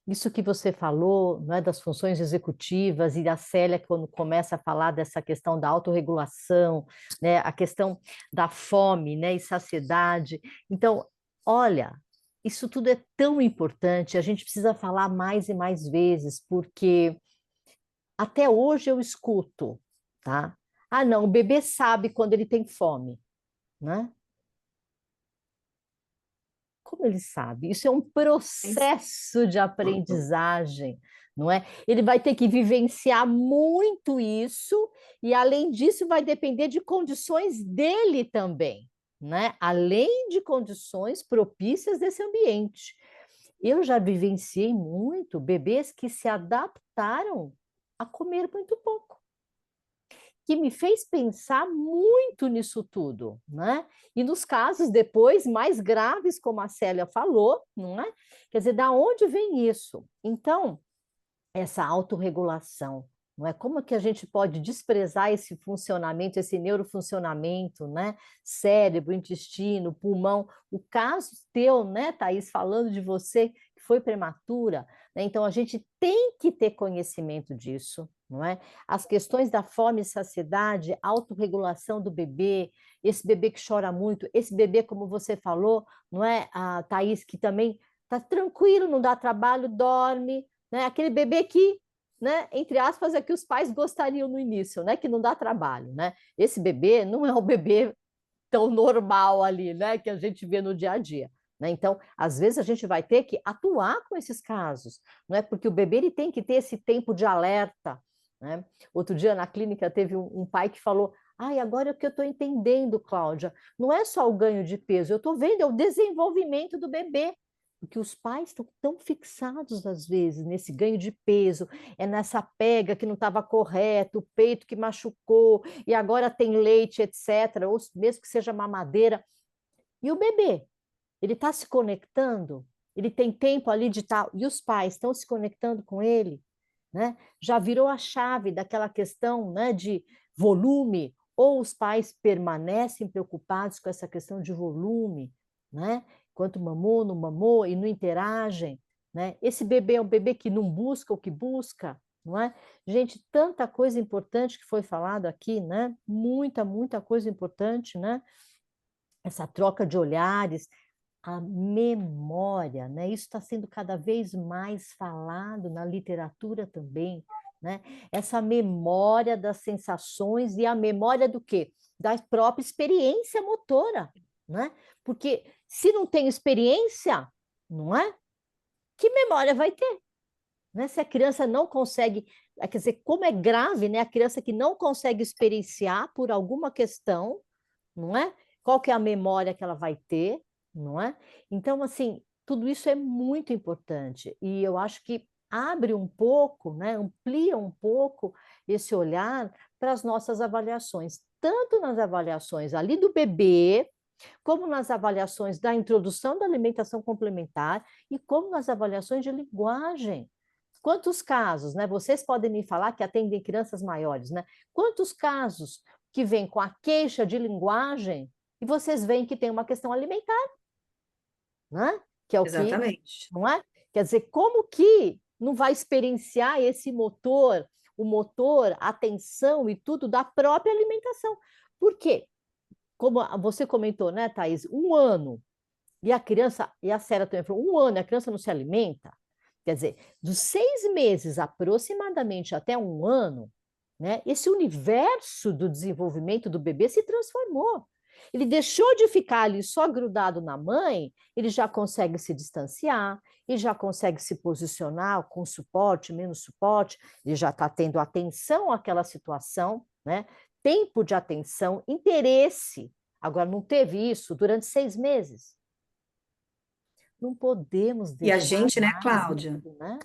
isso que você falou, não é, das funções executivas e da Célia, quando começa a falar dessa questão da autorregulação, né, a questão da fome, né, e saciedade. Então, olha, isso tudo é tão importante, a gente precisa falar mais e mais vezes, porque até hoje eu escuto, tá? Ah, não, o bebê sabe quando ele tem fome, né? Como Como ele sabe? Isso é um processo de aprendizagem, não é? Ele vai ter que vivenciar muito isso, e além disso, vai depender de condições dele também, né? Além de condições propícias desse ambiente. Eu já vivenciei muito bebês que se adaptaram a comer muito pouco, que me fez pensar muito nisso tudo, né? E nos casos depois mais graves, como a Célia falou, não é? Quer dizer, da onde vem isso? Então, essa autorregulação, não é? Como que a gente pode desprezar esse funcionamento, esse neurofuncionamento, né? Cérebro, intestino, pulmão. O caso teu, né, Thaís, falando de você que foi prematura, né? Então a gente tem que ter conhecimento disso, não é? As questões da fome e saciedade, autorregulação do bebê, esse bebê que chora muito, esse bebê, como você falou, não é, a Thaís, que também está tranquilo, não dá trabalho, dorme, né? Aquele bebê que, né, entre aspas, é que os pais gostariam no início, né, que não dá trabalho, né? Esse bebê não é o bebê tão normal ali, né, que a gente vê no dia a dia. Né? Então, às vezes a gente vai ter que atuar com esses casos, não é? Porque o bebê ele tem que ter esse tempo de alerta. Né? Outro dia na clínica teve um pai que falou: ai, agora é o que eu estou entendendo, Cláudia, não é só o ganho de peso, eu estou vendo é o desenvolvimento do bebê. Porque os pais estão tão fixados, às vezes, nesse ganho de peso, é nessa pega que não estava correto, o peito que machucou, e agora tem leite, etc., ou mesmo que seja mamadeira. E o bebê, ele está se conectando, ele tem tempo ali de tal, e os pais estão se conectando com ele, né? Já virou a chave daquela questão, né, de volume, ou os pais permanecem preocupados com essa questão de volume, né? Quanto mamou, não mamou e não interagem, né? Esse bebê é um bebê que não busca o que busca, não é? Gente, tanta coisa importante que foi falado aqui, né? Muita coisa importante, né? Essa troca de olhares, a memória, né? Isso está sendo cada vez mais falado na literatura também, né? Essa memória das sensações e a memória do quê? Da própria experiência motora, né? Porque se não tem experiência, não é? Que memória vai ter? Né? Se a criança não consegue, quer dizer, como é grave, né? A criança que não consegue experienciar por alguma questão, não é? Qual que é a memória que ela vai ter, não é? Então, assim, tudo isso é muito importante e eu acho que abre um pouco, né? Amplia um pouco esse olhar para as nossas avaliações, tanto nas avaliações ali do bebê, como nas avaliações da introdução da alimentação complementar e como nas avaliações de linguagem. Quantos casos, né? Vocês podem me falar que atendem crianças maiores, né? Quantos casos que vêm com a queixa de linguagem e vocês veem que tem uma questão alimentar, né? Que é o que, Exatamente. não é? Quer dizer, como que não vai experienciar esse motor, o motor, a atenção e tudo da própria alimentação? Por quê? Como você comentou, né, Thaís? 1 ano, e a criança, e a Sera também falou, 1 ano, a criança não se alimenta. Quer dizer, dos 6 meses aproximadamente até 1 ano, né, esse universo do desenvolvimento do bebê se transformou. Ele deixou de ficar ali só grudado na mãe, ele já consegue se distanciar, ele já consegue se posicionar com suporte, menos suporte, ele já está tendo atenção àquela situação, né? Tempo de atenção, interesse. Agora, não teve isso durante 6 meses. Não podemos E a deixar gente, né, mais Cláudia? isso, né?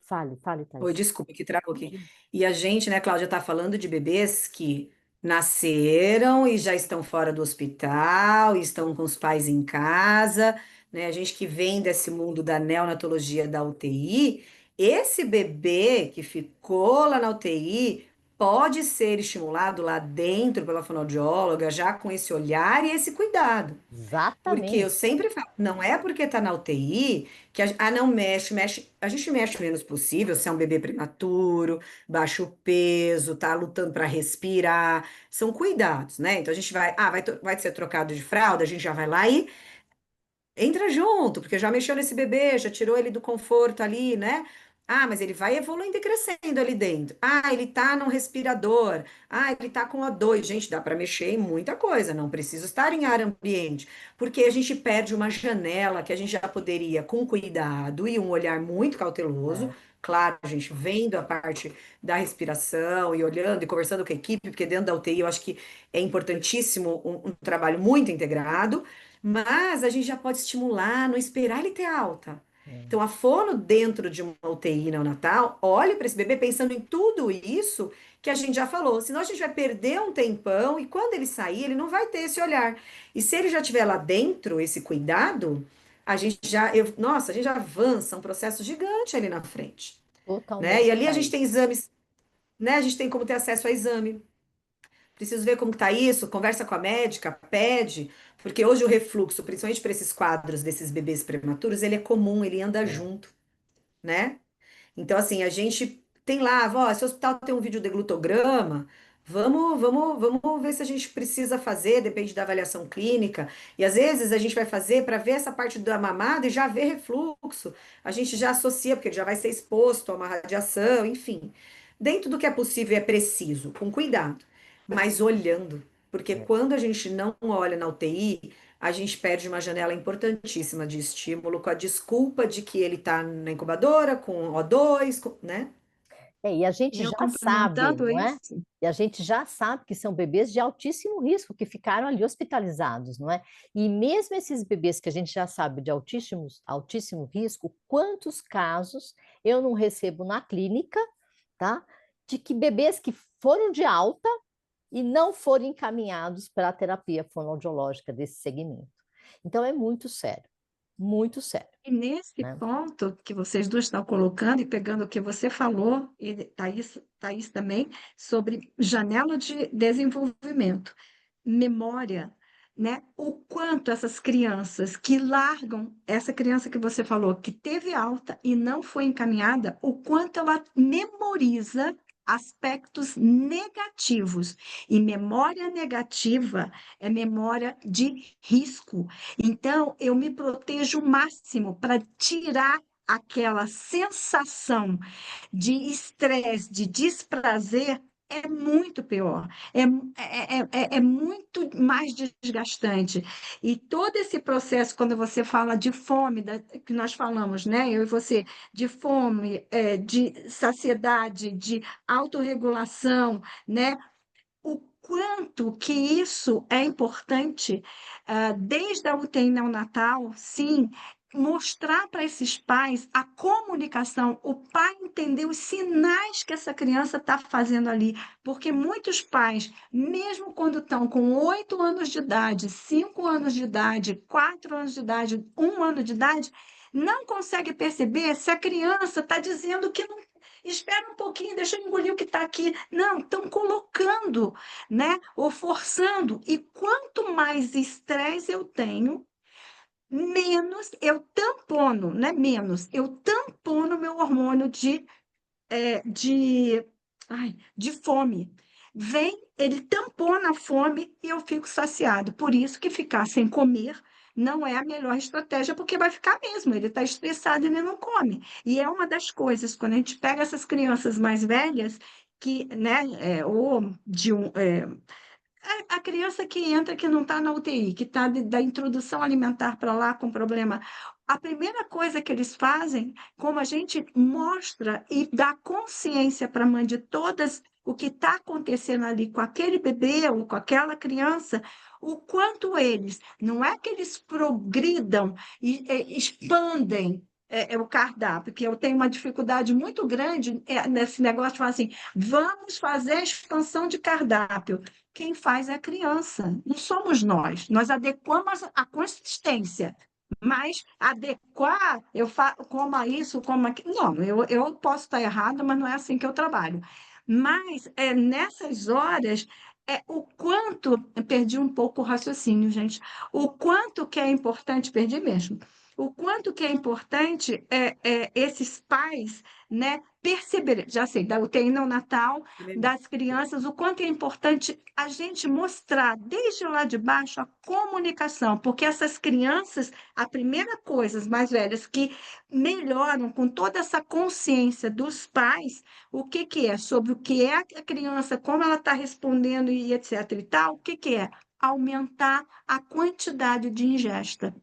Fale, Oi, Thaís. desculpa, que travou aqui. Imagina. E a gente, né, Cláudia, tá falando de bebês que nasceram e já estão fora do hospital, e estão com os pais em casa, né? A gente que vem desse mundo da neonatologia da UTI, esse bebê que ficou lá na UTI pode ser estimulado lá dentro pela fonoaudióloga, já com esse olhar e esse cuidado. Porque eu Exatamente. sempre falo, não é porque tá na UTI que não mexe, a gente mexe o menos possível, se é um bebê prematuro, baixo peso, tá lutando para respirar, são cuidados, né? Então a gente vai ser trocado de fralda, a gente já vai lá e entra junto, porque já mexeu nesse bebê, já tirou ele do conforto ali, né? Ah, mas ele vai evoluindo e crescendo ali dentro. Ah, ele tá num respirador. Ah, ele tá com O2. Gente, dá para mexer em muita coisa, não preciso estar em ar ambiente, porque a gente perde uma janela que a gente já poderia, com cuidado e um olhar muito cauteloso, É, claro, a gente vendo a parte da respiração e olhando e conversando com a equipe, porque dentro da UTI eu acho que é importantíssimo um trabalho muito integrado, mas a gente já pode estimular, não esperar ele ter alta. é. Então, a fono dentro de uma UTI neonatal, olhe para esse bebê pensando em tudo isso que a gente já falou. Senão a gente vai perder um tempão e quando ele sair, ele não vai ter esse olhar. E se ele já tiver lá dentro, esse cuidado, a gente já, nossa, a gente já avança um processo gigante ali na frente, né? E Totalmente ali a para gente tem isso. exames, né? A gente tem como ter acesso a exame. Preciso ver como que tá isso, conversa com a médica, pede, porque hoje o refluxo, principalmente para esses quadros desses bebês prematuros, ele é comum, ele anda É. junto, né? Então, assim, a gente tem lá, ó, esse hospital tem um videodeglutograma, vamos ver se a gente precisa fazer, depende da avaliação clínica. E às vezes a gente vai fazer para ver essa parte da mamada e já ver refluxo. A gente já associa, porque ele já vai ser exposto a uma radiação, enfim. Dentro do que é possível e é preciso, com cuidado, mas olhando. Porque É. quando a gente não olha na UTI, a gente perde uma janela importantíssima de estímulo com a desculpa de que ele está na incubadora com O2, né? É, e a gente Eu já sabe, complementando não é? isso, E a gente já sabe que são bebês de altíssimo risco que ficaram ali hospitalizados, não é? E mesmo esses bebês que a gente já sabe de altíssimo risco, quantos casos eu não recebo na clínica, tá? De que bebês que foram de alta e não foram encaminhados para a terapia fonoaudiológica desse segmento. Então é muito sério, e nesse né? ponto que vocês duas estão colocando e pegando o que você falou, e Thaís também, sobre janela de desenvolvimento, memória, né? O quanto essas crianças que largam, essa criança que você falou, que teve alta e não foi encaminhada, o quanto ela memoriza aspectos negativos. E memória negativa é memória de risco. Então, eu me protejo o máximo para tirar aquela sensação de estresse, de desprazer, é muito pior, é muito mais desgastante. E todo esse processo, quando você fala de fome, que nós falamos, né, eu e você, de fome, de saciedade, de autorregulação, né, o quanto que isso é importante, desde a UTI neonatal, sim, mostrar para esses pais a comunicação, o pai entender os sinais que essa criança está fazendo ali, porque muitos pais, mesmo quando estão com 8 anos de idade, 5 anos de idade, 4 anos de idade, 1 ano de idade, não conseguem perceber se a criança está dizendo que não. Espera um pouquinho, deixa eu engolir o que está aqui. Não, estão colocando, né? Ou forçando. E quanto mais estresse eu tenho, menos eu tampono, não é menos, eu tampono meu hormônio de, de fome. Vem, ele tampona a fome e eu fico saciado. Por isso que ficar sem comer não é a melhor estratégia, porque vai ficar mesmo. Ele está estressado e ele não come. E é uma das coisas, quando a gente pega essas crianças mais velhas, que, né, ou de um, a criança que entra, que não está na UTI, que está da introdução alimentar para lá com problema, a primeira coisa que eles fazem, como a gente mostra e dá consciência para a mãe de todas o que está acontecendo ali com aquele bebê ou com aquela criança, o quanto eles, não é que eles progridam e expandem o cardápio, porque eu tenho uma dificuldade muito grande nesse negócio de falar assim, vamos fazer a expansão de cardápio. Quem faz é a criança, não somos nós. Nós adequamos a consistência, mas adequar, coma isso, coma aquilo. Não, eu posso estar errada, mas não é assim que eu trabalho. Mas nessas horas, o quanto, eu perdi um pouco o raciocínio, gente, o quanto que é importante, perdi mesmo, o quanto que é importante esses pais, né, perceberem, já sei, da UTI neonatal, das crianças, o quanto é importante a gente mostrar desde lá de baixo a comunicação, porque essas crianças, a primeira coisa, as mais velhas, que melhoram com toda essa consciência dos pais, o que que é, sobre o que é a criança, como ela está respondendo e etc e tal, o que que é? Aumentar a quantidade de ingesta.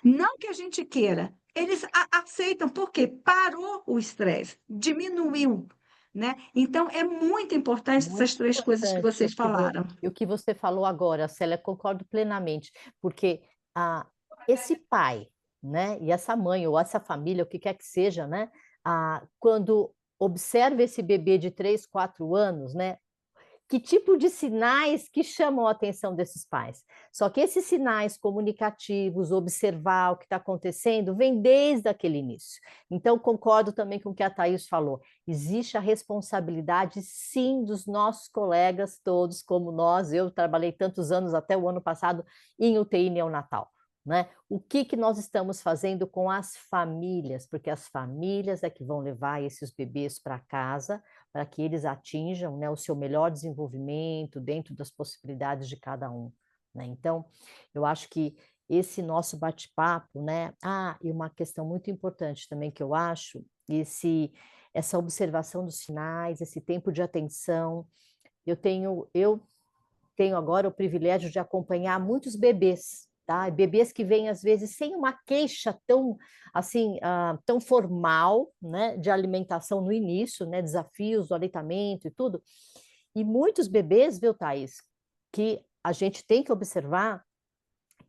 Não que a gente queira, eles aceitam, porque parou o estresse, diminuiu, né? Então, é muito importante Muito essas três coisas que importante vocês falaram. o que você falou agora, Célia, concordo plenamente, porque esse pai, né, e essa mãe ou essa família, o que quer que seja, né, quando observa esse bebê de 3, 4 anos, né, que tipo de sinais que chamam a atenção desses pais. Só que esses sinais comunicativos, observar o que está acontecendo, vem desde aquele início. Então, concordo também com o que a Thaís falou. Existe a responsabilidade, sim, dos nossos colegas todos, como nós. Eu trabalhei tantos anos, até o ano passado, em UTI neonatal. Né? O que nós estamos fazendo com as famílias? Porque as famílias é que vão levar esses bebês para casa, para que eles atinjam, né, o seu melhor desenvolvimento dentro das possibilidades de cada um. Né? Então, eu acho que esse nosso bate-papo, né? E uma questão muito importante também que eu acho, essa observação dos sinais, esse tempo de atenção. Eu tenho agora o privilégio de acompanhar muitos bebês, tá? Bebês que vêm às vezes sem uma queixa tão assim, tão formal, né, de alimentação no início, né, desafios do aleitamento e tudo. E muitos bebês, viu, Thaís, que a gente tem que observar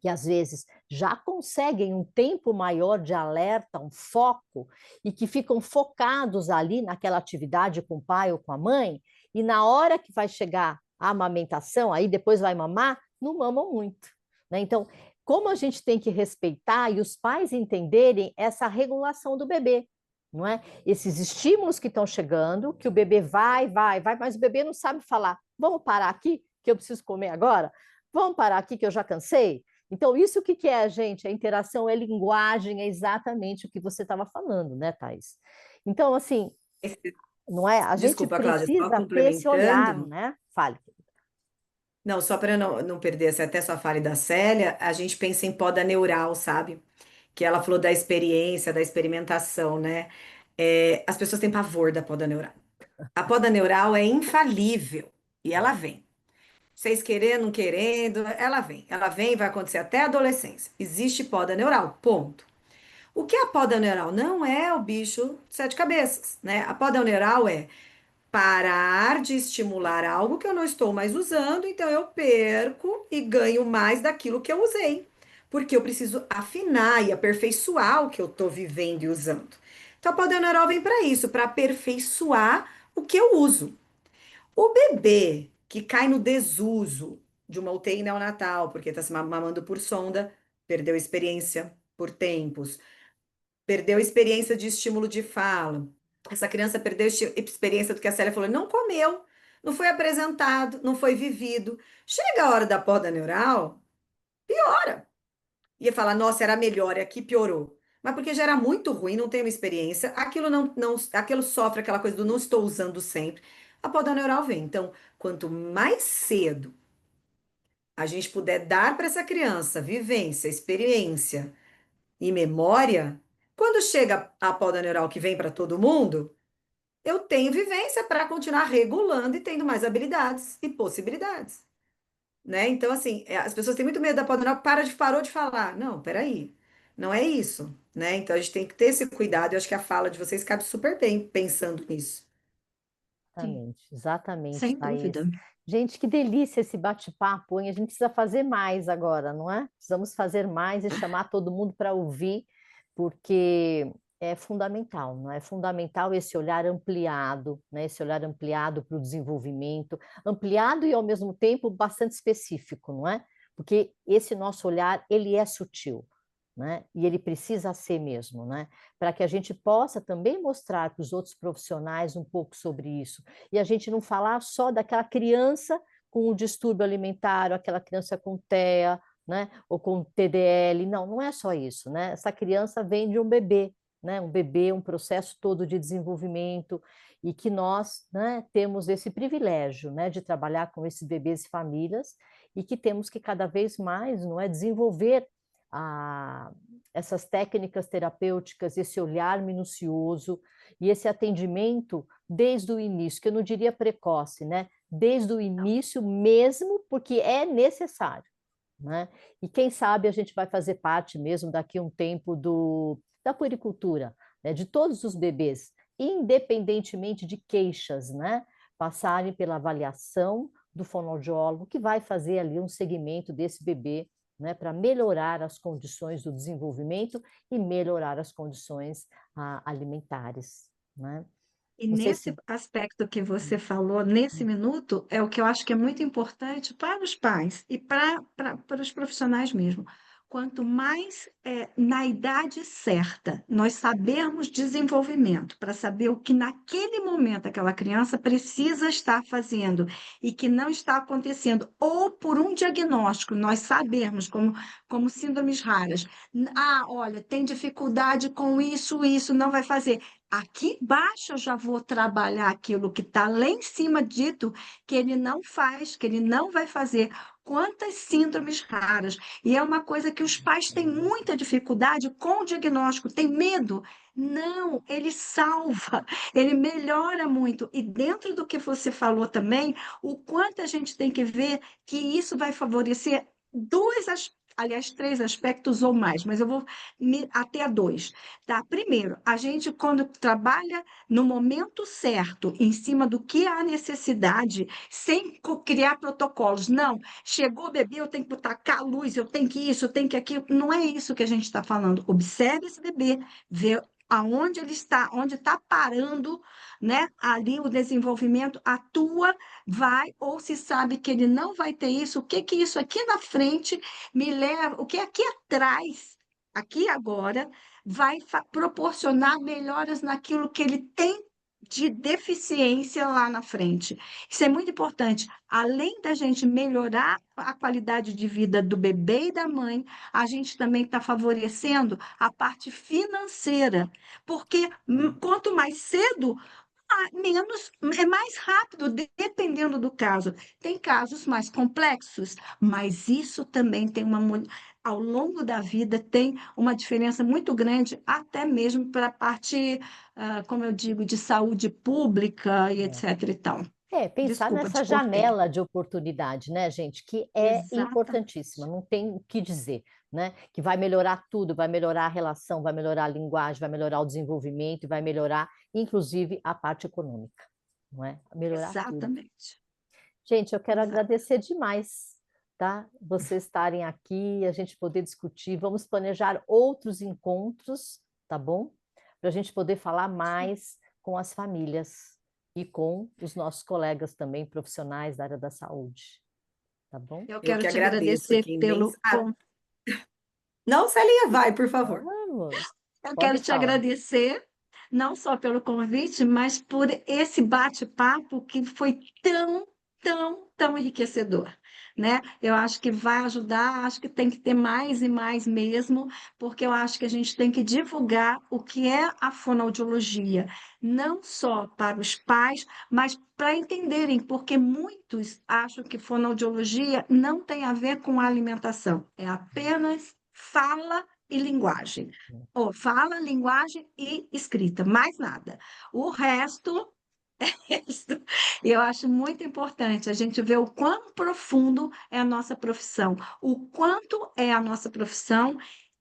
que às vezes já conseguem um tempo maior de alerta, um foco, e que ficam focados ali naquela atividade com o pai ou com a mãe, e na hora que vai chegar a amamentação, aí depois vai mamar, não mamam muito. Né? Então, como a gente tem que respeitar e os pais entenderem essa regulação do bebê, não é? Esses estímulos que estão chegando, que o bebê vai, mas o bebê não sabe falar. Vamos parar aqui, que eu preciso comer agora? Vamos parar aqui, que eu já cansei? Então, isso o que é, gente? A interação é linguagem, é exatamente o que você estava falando, né, Thais? Então, assim, não é? A gente Desculpa, Cláudia, só precisa ter esse olhar, complementando. né? Fale. Não, só para não perder até sua fala e da Célia, a gente pensa em poda neural, sabe? Que ela falou da experiência, da experimentação, né? As pessoas têm pavor da poda neural. A poda neural é infalível e ela vem. Vocês querendo, não querendo, ela vem. Ela vem e vai acontecer até a adolescência. Existe poda neural, ponto. O que é a poda neural? Não é o bicho de sete cabeças, né? A poda neural é parar de estimular algo que eu não estou mais usando, então eu perco e ganho mais daquilo que eu usei, porque eu preciso afinar e aperfeiçoar o que eu estou vivendo e usando. Então, a poda neural vem para isso, para aperfeiçoar o que eu uso. O bebê que cai no desuso de uma UTI neonatal, porque está se mamando por sonda, perdeu experiência por tempos, perdeu experiência de estímulo de fala. Essa criança perdeu experiência do que a Célia falou, não comeu, não foi apresentado, não foi vivido. Chega a hora da poda neural, piora. Ia falar, nossa, era melhor, e aqui piorou. Mas porque já era muito ruim, não tem uma experiência, aquilo aquilo sofre aquela coisa do não estou usando sempre. A poda neural vem. Então, quanto mais cedo a gente puder dar para essa criança vivência, experiência e memória, quando chega a poda neural que vem para todo mundo, eu tenho vivência para continuar regulando e tendo mais habilidades e possibilidades, né? Então, assim, as pessoas têm muito medo da poda neural, parou de falar. Não, peraí, não é isso, né? Então, a gente tem que ter esse cuidado. Eu acho que a fala de vocês cabe super bem pensando nisso. Sim, Exatamente, sem dúvida. Thaís. Gente, que delícia esse bate-papo, hein? A gente precisa fazer mais agora, não é? Precisamos fazer mais e chamar todo mundo para ouvir, porque é fundamental, não é? É fundamental esse olhar ampliado, né? Esse olhar ampliado para o desenvolvimento, ampliado e ao mesmo tempo bastante específico, não é? Porque esse nosso olhar, ele é sutil, né? E ele precisa ser mesmo, né? Para que a gente possa também mostrar para os outros profissionais um pouco sobre isso. E a gente não falar só daquela criança com o distúrbio alimentar, aquela criança com TEA, né? Ou com TDL. Não, não é só isso, né? Essa criança vem de um bebê, né? Um bebê, um processo todo de desenvolvimento, e que nós, né, temos esse privilégio, né, de trabalhar com esses bebês e famílias, e que temos que cada vez mais, não é, desenvolver a, essas técnicas terapêuticas, esse olhar minucioso e esse atendimento desde o início, que eu não diria precoce, né? Desde o início mesmo, porque é necessário, né? E quem sabe a gente vai fazer parte mesmo daqui a um tempo da puericultura, né? De todos os bebês, independentemente de queixas, né? Passarem pela avaliação do fonoaudiólogo, que vai fazer ali um segmento desse bebê, né? Para melhorar as condições do desenvolvimento e melhorar as condições alimentares, né? E Não sei nesse se... aspecto que você falou, nesse minuto, é o que eu acho que é muito importante para os pais e para os profissionais mesmo. Quanto mais na idade certa nós sabermos desenvolvimento, para saber o que naquele momento aquela criança precisa estar fazendo e que não está acontecendo, ou por um diagnóstico, nós sabermos, como síndromes raras, olha, tem dificuldade com isso, não vai fazer. Aqui embaixo eu já vou trabalhar aquilo que está lá em cima dito, que ele não faz, que ele não vai fazer. Quantas síndromes raras. E é uma coisa que os pais têm muita dificuldade com o diagnóstico, têm medo. Não, ele salva, ele melhora muito. E dentro do que você falou também, o quanto a gente tem que ver que isso vai favorecer aliás, três aspectos ou mais, mas eu vou até a dois. Tá? Primeiro, a gente, quando trabalha no momento certo, em cima do que há necessidade, sem criar protocolos. Não, chegou o bebê, eu tenho que tacar a luz, eu tenho que isso, eu tenho que aquilo. Não é isso que a gente está falando. Observe esse bebê, vê aonde ele está, onde está parando, né? Ali o desenvolvimento atua, vai, ou se sabe que ele não vai ter isso, o que que isso aqui na frente me leva, o que aqui atrás, aqui agora vai proporcionar melhoras naquilo que ele tem de deficiência lá na frente. Isso é muito importante. Além da gente melhorar a qualidade de vida do bebê e da mãe, a gente também está favorecendo a parte financeira, porque quanto mais cedo menos, é mais rápido, dependendo do caso. Tem casos mais complexos, mas isso também tem ao longo da vida tem uma diferença muito grande, até mesmo para a parte, como eu digo, de saúde pública e É. etc. e tal. Pensar Desculpa, te nessa cortei. janela de oportunidade, né, gente, que é importantíssima, Exatamente. não tem o que dizer, né? Que vai melhorar tudo, vai melhorar a relação, vai melhorar a linguagem, vai melhorar o desenvolvimento, vai melhorar, inclusive, a parte econômica, não é? Melhorar tudo. Exatamente. Gente, eu quero Exato. agradecer demais, tá? Vocês estarem aqui, a gente poder discutir. Vamos planejar outros encontros, tá bom? Para a gente poder falar mais com as famílias e com os nossos colegas também profissionais da área da saúde, tá bom? Eu Eu quero que te agradeço agradecer aqui pelo imensamente. Não, Celinha, vai, por favor. Vamos, Eu quero pode te falar. agradecer, não só pelo convite, mas por esse bate-papo que foi tão enriquecedor, né? Eu acho que vai ajudar, acho que tem que ter mais e mais mesmo, porque eu acho que a gente tem que divulgar o que é a fonoaudiologia, não só para os pais, mas para entenderem, porque muitos acham que fonoaudiologia não tem a ver com alimentação, é apenas fala e linguagem. Ou fala, linguagem e escrita, mais nada. O resto, eu acho muito importante a gente ver o quão profundo é a nossa profissão, o quanto é a nossa profissão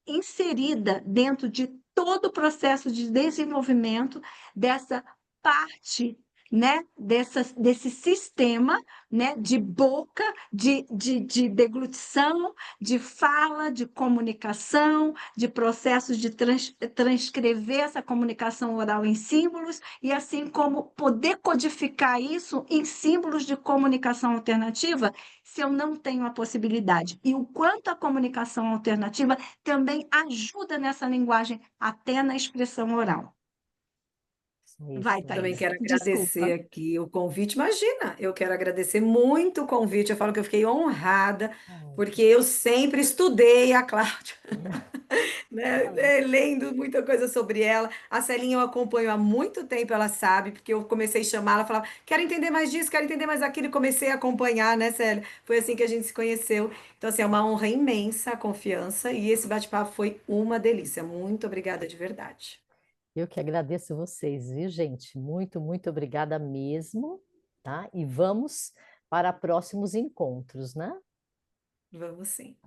inserida dentro de todo o processo de desenvolvimento dessa parte, né, desse sistema, né, de boca, de deglutição, de fala, de comunicação, de processos de transcrever essa comunicação oral em símbolos, e assim como poder codificar isso em símbolos de comunicação alternativa, se eu não tenho a possibilidade. E o quanto a comunicação alternativa também ajuda nessa linguagem, até na expressão oral. É isso Vai, Também aí. Thaís, quero desculpa. agradecer aqui o convite. Imagina, eu quero agradecer muito o convite. Eu falo que eu fiquei honrada, Ai, porque eu sempre estudei a Cláudia, né? ai, Lendo muita coisa sobre ela. A Celinha eu acompanho há muito tempo, ela sabe, porque eu comecei a chamar, ela falava, quero entender mais disso, quero entender mais daquilo, e comecei a acompanhar, né, Célia? Foi assim que a gente se conheceu. Então, assim, é uma honra imensa a confiança, e esse bate-papo foi uma delícia. Muito obrigada de verdade. eu que agradeço vocês, viu, gente? Muito, muito obrigada mesmo, tá? E vamos para próximos encontros, né? Vamos sim.